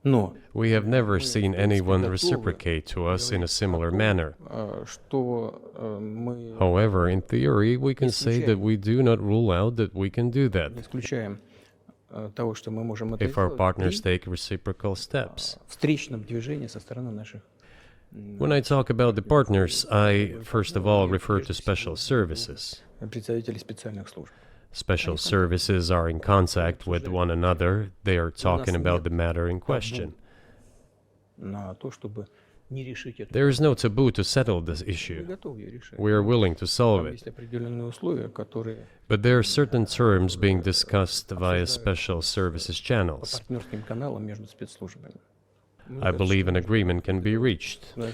Но We have never seen anyone reciprocate to us in a similar manner. что мы However, in theory, we can say that we do not rule out that we can do that не исключаем того, что мы можем это if our сделать partners при take reciprocal steps. встречном движении со стороны наших When I talk about the partners, I first of all refer to special services. представителей специальных служб. Special services are in contact with one another. They are talking about the matter in question. На то, чтобы не решить это. There is no taboo to settle this Мы issue. готовы ее решать. We are willing to solve Там it. есть определенные условия, которые But there are certain terms being discussed via special services по channels. партнерским каналам между спецслужбами. I believe an agreement can be reached. Да.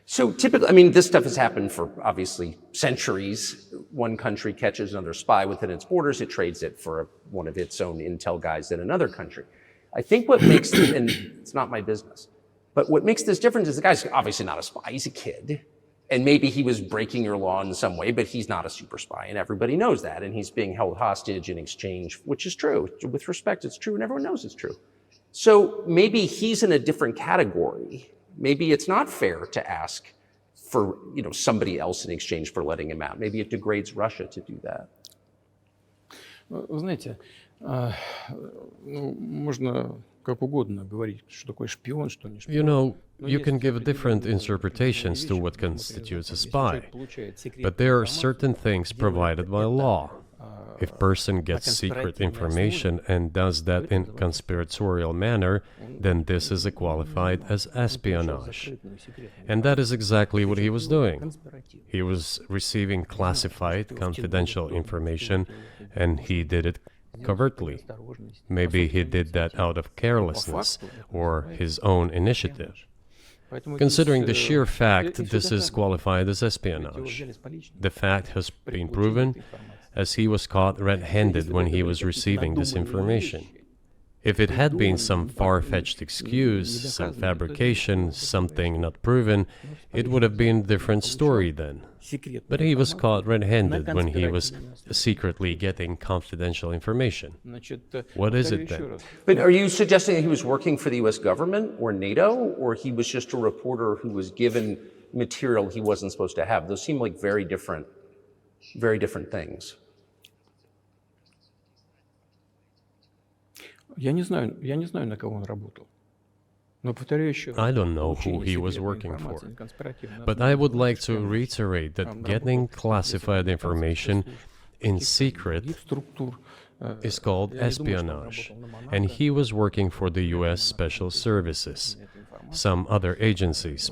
So typically, I mean, this stuff has happened for obviously centuries. One country catches another spy within its borders, it trades it for one of its own intel guys in another country. I think what makes, and it's not my business, but what makes this different is the guy's obviously not a spy, he's a kid. And maybe he was breaking your law in some way, but he's not a super spy, and everybody knows that. And he's being held hostage in exchange, which is true. With respect, it's true, and everyone knows it's true. So maybe he's in a different category maybe it's not fair to ask for somebody else in exchange for letting him out. Maybe it degrades Russia to do that. Вы знаете, можно как угодно говорить, что такое шпион, что не шпион. You know, you can give different interpretations to what constitutes a spy, but there are certain things provided by law. If person gets secret information and does that in conspiratorial manner, then this is qualified as espionage. And that is exactly what he was doing. He was receiving classified, confidential information, and he did it covertly. Maybe he did that out of carelessness or his own initiative. Considering the sheer fact, this is qualified as espionage. The fact has been proven, as he was caught red-handed when he was receiving this information. If it had been some far-fetched excuse, some fabrication, something not proven, it would have been a different story then. But he was caught red-handed when he was secretly getting confidential information. What is it then? But are you suggesting that he was working for the US government or NATO, or he was just a reporter who was given material he wasn't supposed to have? Those seem like very different things. Я не знаю, на кого он работал. Но повторяю еще раз. I don't know who he was working for, but I would like to reiterate that getting classified information in secret is called espionage, and he was working for the US Special Services, some other agencies.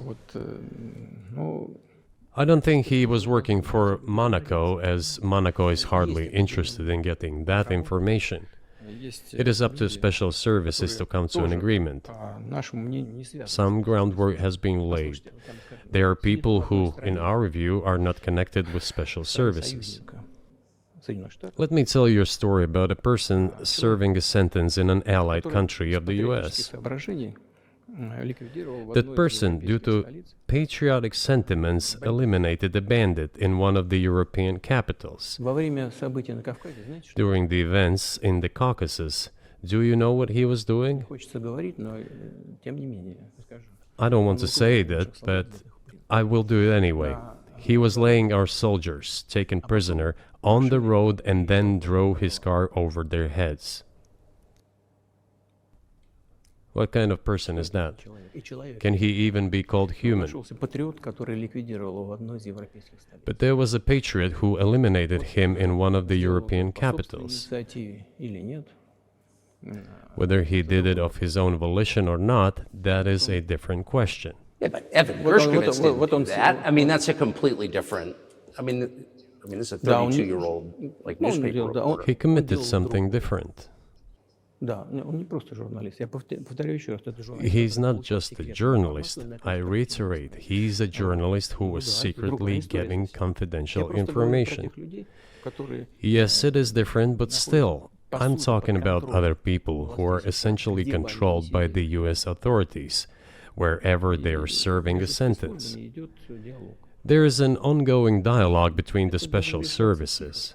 I don't think he was working for Monaco, as Monaco is hardly interested in getting that information. It is up to special services to come to an agreement. Some groundwork has been laid. There are people who, in our view, are not connected with special services. Let me tell you a story about a person serving a sentence in an allied country of the US. That person, due to patriotic sentiments, eliminated a bandit in one of the European capitals. During the events in the Caucasus, do you know what he was doing? I don't want to say that, but I will do it anyway. He was laying our soldiers, taken prisoner, on the road and then drove his car over their heads. What kind of person is that? Can he even be called human? But there was a patriot who eliminated him in one of the European capitals. Whether he did it of his own volition or not, that is a different question. Yeah, but Evan Gershkovich didn't do that. I mean, that's a completely different. I mean, this is a 32-year-old newspaper reporter. He committed something different. He's not just a journalist. I reiterate, he's a journalist who was secretly getting confidential information. Yes, it is different, but still, I'm talking about other people who are essentially controlled by the US authorities, wherever they are serving a sentence. There is an ongoing dialogue between the special services.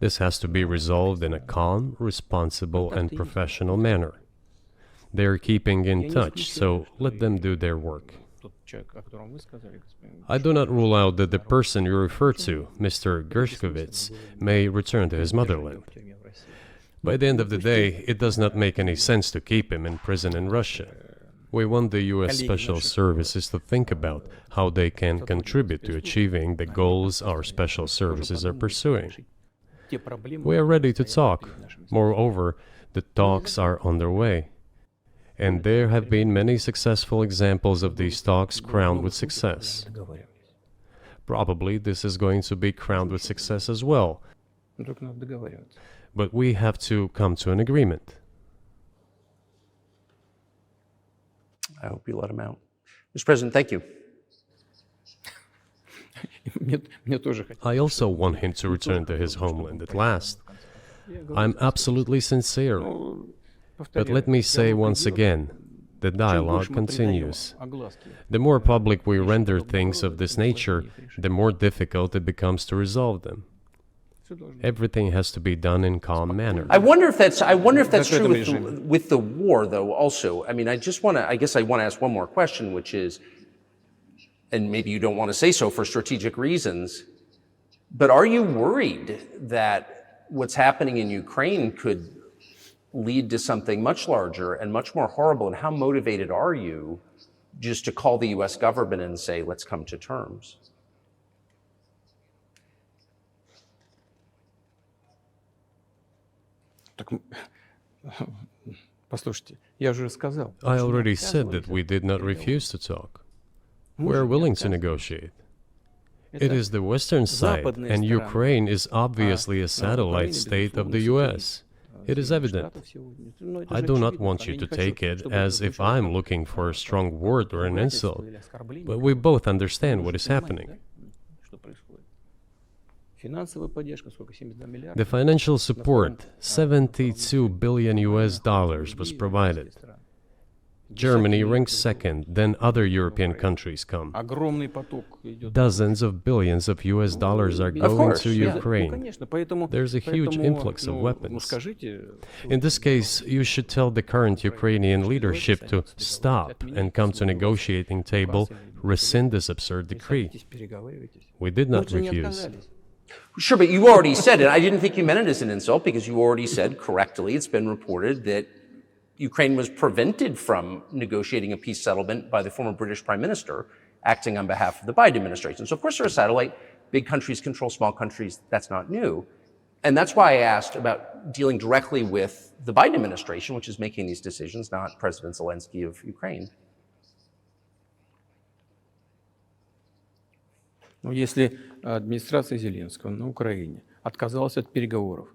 This has to be resolved in a calm, responsible, and professional manner. They are keeping in touch, so let them do their work. I do not rule out that the person you refer to, Mr. Gershkovich, may return to his motherland. By the end of the day, it does not make any sense to keep him in prison in Russia. We want the US Special Services to think about how they can contribute to achieving the goals our special services are pursuing. We are ready to talk. Moreover, the talks are underway. And there have been many successful examples of these talks crowned with success. Probably this is going to be crowned with success as well. But we have to come to an agreement. I hope you let him out. Mr. President, thank you. I also want him to return to his homeland at last. I'm absolutely sincere. But let me say once again, the dialogue continues. The more public we render things of this nature, the more difficult it becomes to resolve them. все должно. Everything has to be done in calm manner. I wonder if that's true этом режиме. with the war, though. Also, I mean, I guess I want to ask one more question, which is, and maybe you don't want to say so for strategic reasons, but are you worried that what's happening in Ukraine could lead to something much larger and much more horrible? And how motivated are you just to call the U.S. government and say, let's come to terms? Так, послушайте, я же сказал. I already said that we did not refuse to talk. We're willing to negotiate. It is the Western side, and Ukraine is obviously a satellite state of the US. It is evident. I do not want you to take it as if I'm looking for a strong word or an insult, but we both understand what is happening. The financial support, 72 billion US dollars, was provided. Germany ranks second, then other European countries come. Dozens of billions of US dollars are going to Ukraine. There's a huge influx of weapons. In this case, you should tell the current Ukrainian leadership to stop and come to negotiating table, rescind this absurd decree. We did not refuse. Sure, but you already said it. I didn't think you meant it as an insult because you already said correctly, it's been reported that Ukraine was prevented from negotiating a peace settlement by the former British Prime Minister acting on behalf of the Biden administration. So of course they're a satellite. Big countries control small countries. That's not new. And that's why I asked about dealing directly with the Biden administration, which is making these decisions, not President Zelensky of Ukraine. Но если администрация Зеленского на Украине отказалась от переговоров,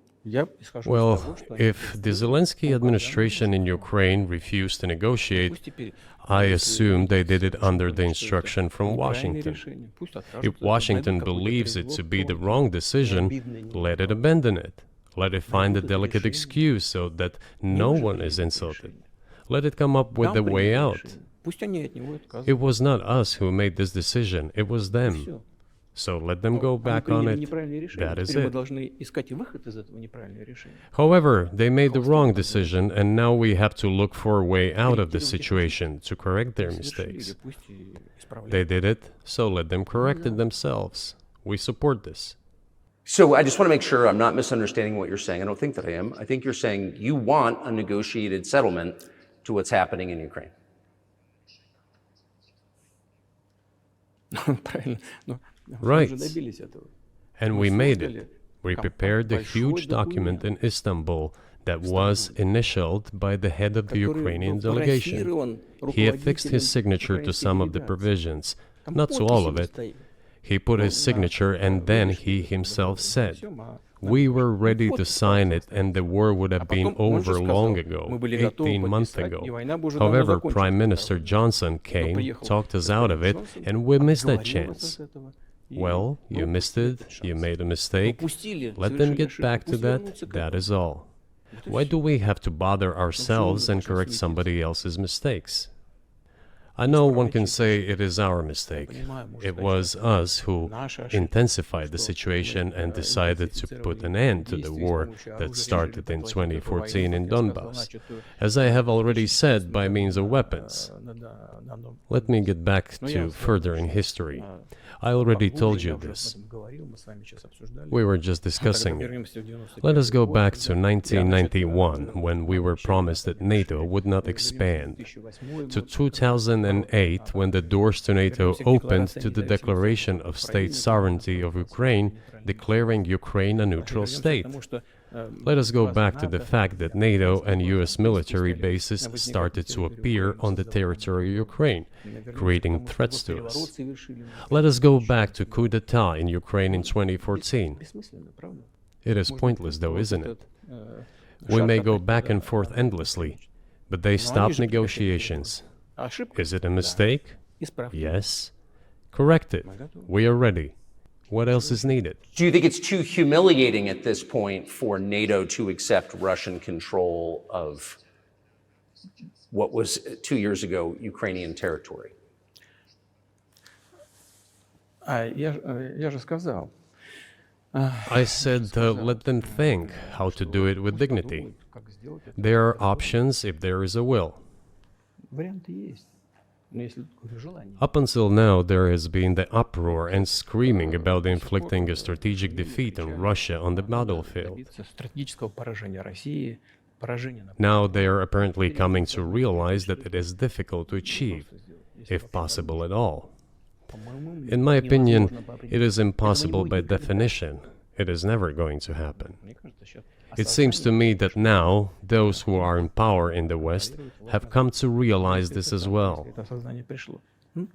well, if the Zelensky administration in Ukraine refused to negotiate, I assume they did it under the instruction from Washington. If Washington believes it to be the wrong decision, let it abandon it. Let it find a delicate excuse so that no one is insulted. Let it come up with a way out. It was not us who made this decision, it was them. So let them go back on it. That is it. However, they made the wrong decision, and now we have to look for a way out of the situation to correct their mistakes. They did it, so let them correct it themselves. We support this. So I just want to make sure I'm not misunderstanding what you're saying. I don't think that I am. I think you're saying you want a negotiated settlement to what's happening in Ukraine. Right. And we made it. We prepared a huge document in Istanbul that was initialed by the head of the Ukrainian delegation. He affixed his signature to some of the provisions, not to all of it. He put his signature and then he himself said, we were ready to sign it and the war would have been over long ago, 18 months ago. However, Prime Minister Johnson came, talked us out of it, and we missed that chance. Well, you missed it, you made a mistake. Let them get back to that, that is all. Why do we have to bother ourselves and correct somebody else's mistakes? I know one can say it is our mistake. It was us who intensified the situation and decided to put an end to the war that started in 2014 in Donbass, as I have already said, by means of weapons. Let me get back to furthering history. I already told you this. We were just discussing it. Let us go back to 1991, when we were promised that NATO would not expand, to 2008, when the doors to NATO opened to the declaration of state sovereignty of Ukraine, declaring Ukraine a neutral state. Let us go back to the fact that NATO and US military bases started to appear on the territory of Ukraine, creating threats to us. Let us go back to coup d'etat in Ukraine in 2014. It is pointless though, isn't it? We may go back and forth endlessly, but they stopped negotiations. Is it a mistake? Yes. Correct it. We are ready. What else is needed? Do you think it's too humiliating at this point for NATO to accept Russian control of what was 2 years ago Ukrainian territory? Я же сказал, I said, let them think how to do it with dignity. There are options if there is a will. Варианты есть. Но если такое желание. Up until now, there has been the uproar and screaming about inflicting a strategic defeat on Russia on the battlefield. Добиться стратегического поражения России, поражения на Now they are apparently coming to realize that it is difficult to achieve, if possible at all. по-моему, In my opinion, невозможно по it is impossible by определению. definition. It is never going to happen. Мне кажется, сейчас It seems to me that now those who are in power in the West have come to realize this as well. это осознание пришло.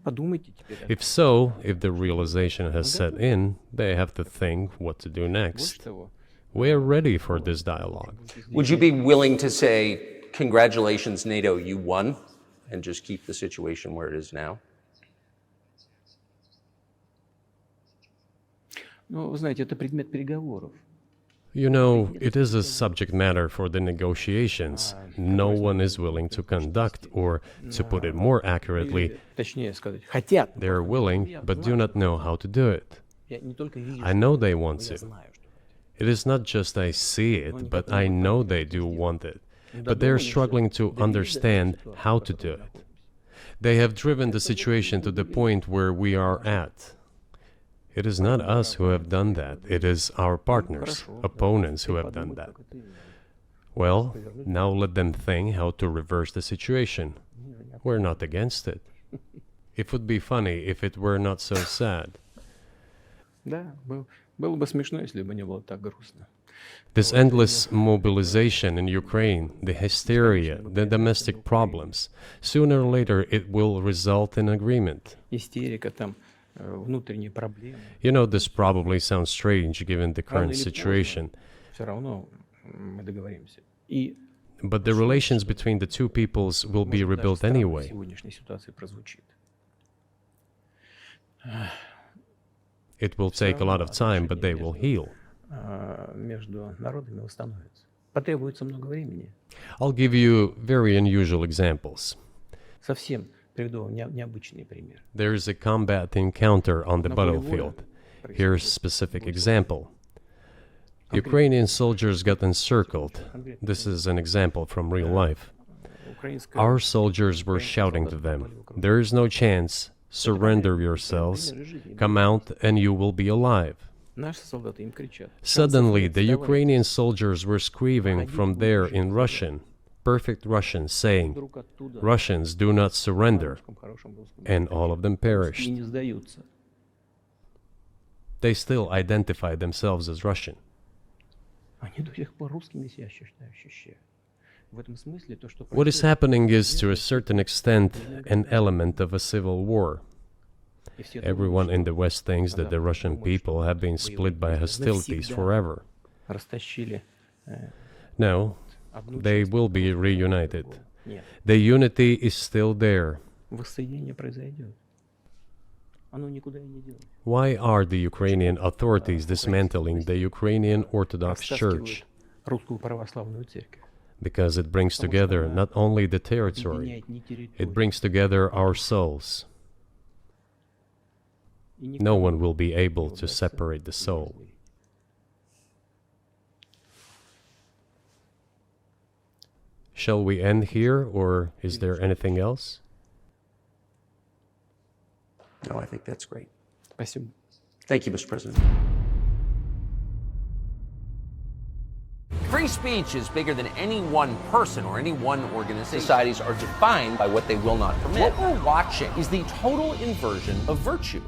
Подумайте теперь. If so, if the realization has set in, they have to think what to do Больше next. того, We are ready for this dialogue. Would you be willing to say, congratulations, NATO, you won, and just keep the situation where it is now? ну, вы знаете, это предмет переговоров. You know, it is a subject matter for the negotiations no one is willing to conduct, or, to put it more accurately, Или, точнее сказать, хотят. they are willing but do not know how to do it. Я не только вижу, I know they want я to. знаю, что It is not just I see it, but I know they do want it. But they are struggling to understand how to do it. They have driven the situation to the point where we are at. It is not us who have done that. It is our partners, opponents who have done that. Well, now let them think how to reverse the situation. We're not against it. It would be funny if it were not so sad. Да, было бы смешно, если бы не было так грустно. This endless mobilization in Ukraine, the hysteria, the domestic problems, sooner or later it will result in agreement. Истерика, там, внутренние проблемы. You know, this probably sounds strange given the current situation, Все равно мы договоримся. И but the relations between the two peoples will be может, даже rebuilt странно в anyway. сегодняшней ситуации прозвучит. It will take a lot of time, but they will heal. Между народами восстановится. Потребуется много времени. I'll give you very unusual examples. Совсем приведу вам необычный пример. There is a combat encounter on the На поле боя battlefield. Here's a specific example. Ukrainian soldiers got encircled. This is an example from real life. Украинская Our soldiers were shouting to them, "There is no chance. Surrender yourselves. Come out and you will be alive." Наши солдаты им кричат. Suddenly, the Ukrainian soldiers were screaming from there in Russian, perfect Russian, saying, Вдруг оттуда "Russians, do not surrender." на хорошем русском And all of them и perished. не сдаются. They still identified themselves as Russian. Они до сих пор русскими себя ощущают. В этом смысле то, что What is happening is, to a certain extent, an element of a civil war. и все Everyone думают, in the West thinks that the Russian people have been split by hostilities forever. что растащили No, одну they часть will be другую. reunited. Нет, The unity is still there. воссоединение произойдет. Оно никуда и не делось. Why are the Ukrainian authorities dismantling the Ukrainian Orthodox Church? Растаскивают русскую православную церковь. Because it brings together not only the territory, Объединяет не it территорию. brings together our souls. И No никому one will be не able to удастся separate the их soul. разделить. Shall we end here, or is there anything else? No, I think that's great. Спасибо. Thank you, Mr. President. Free speech is bigger than any one person or any one organization. Societies are defined by what they will not permit. What we're watching is the total inversion of virtue.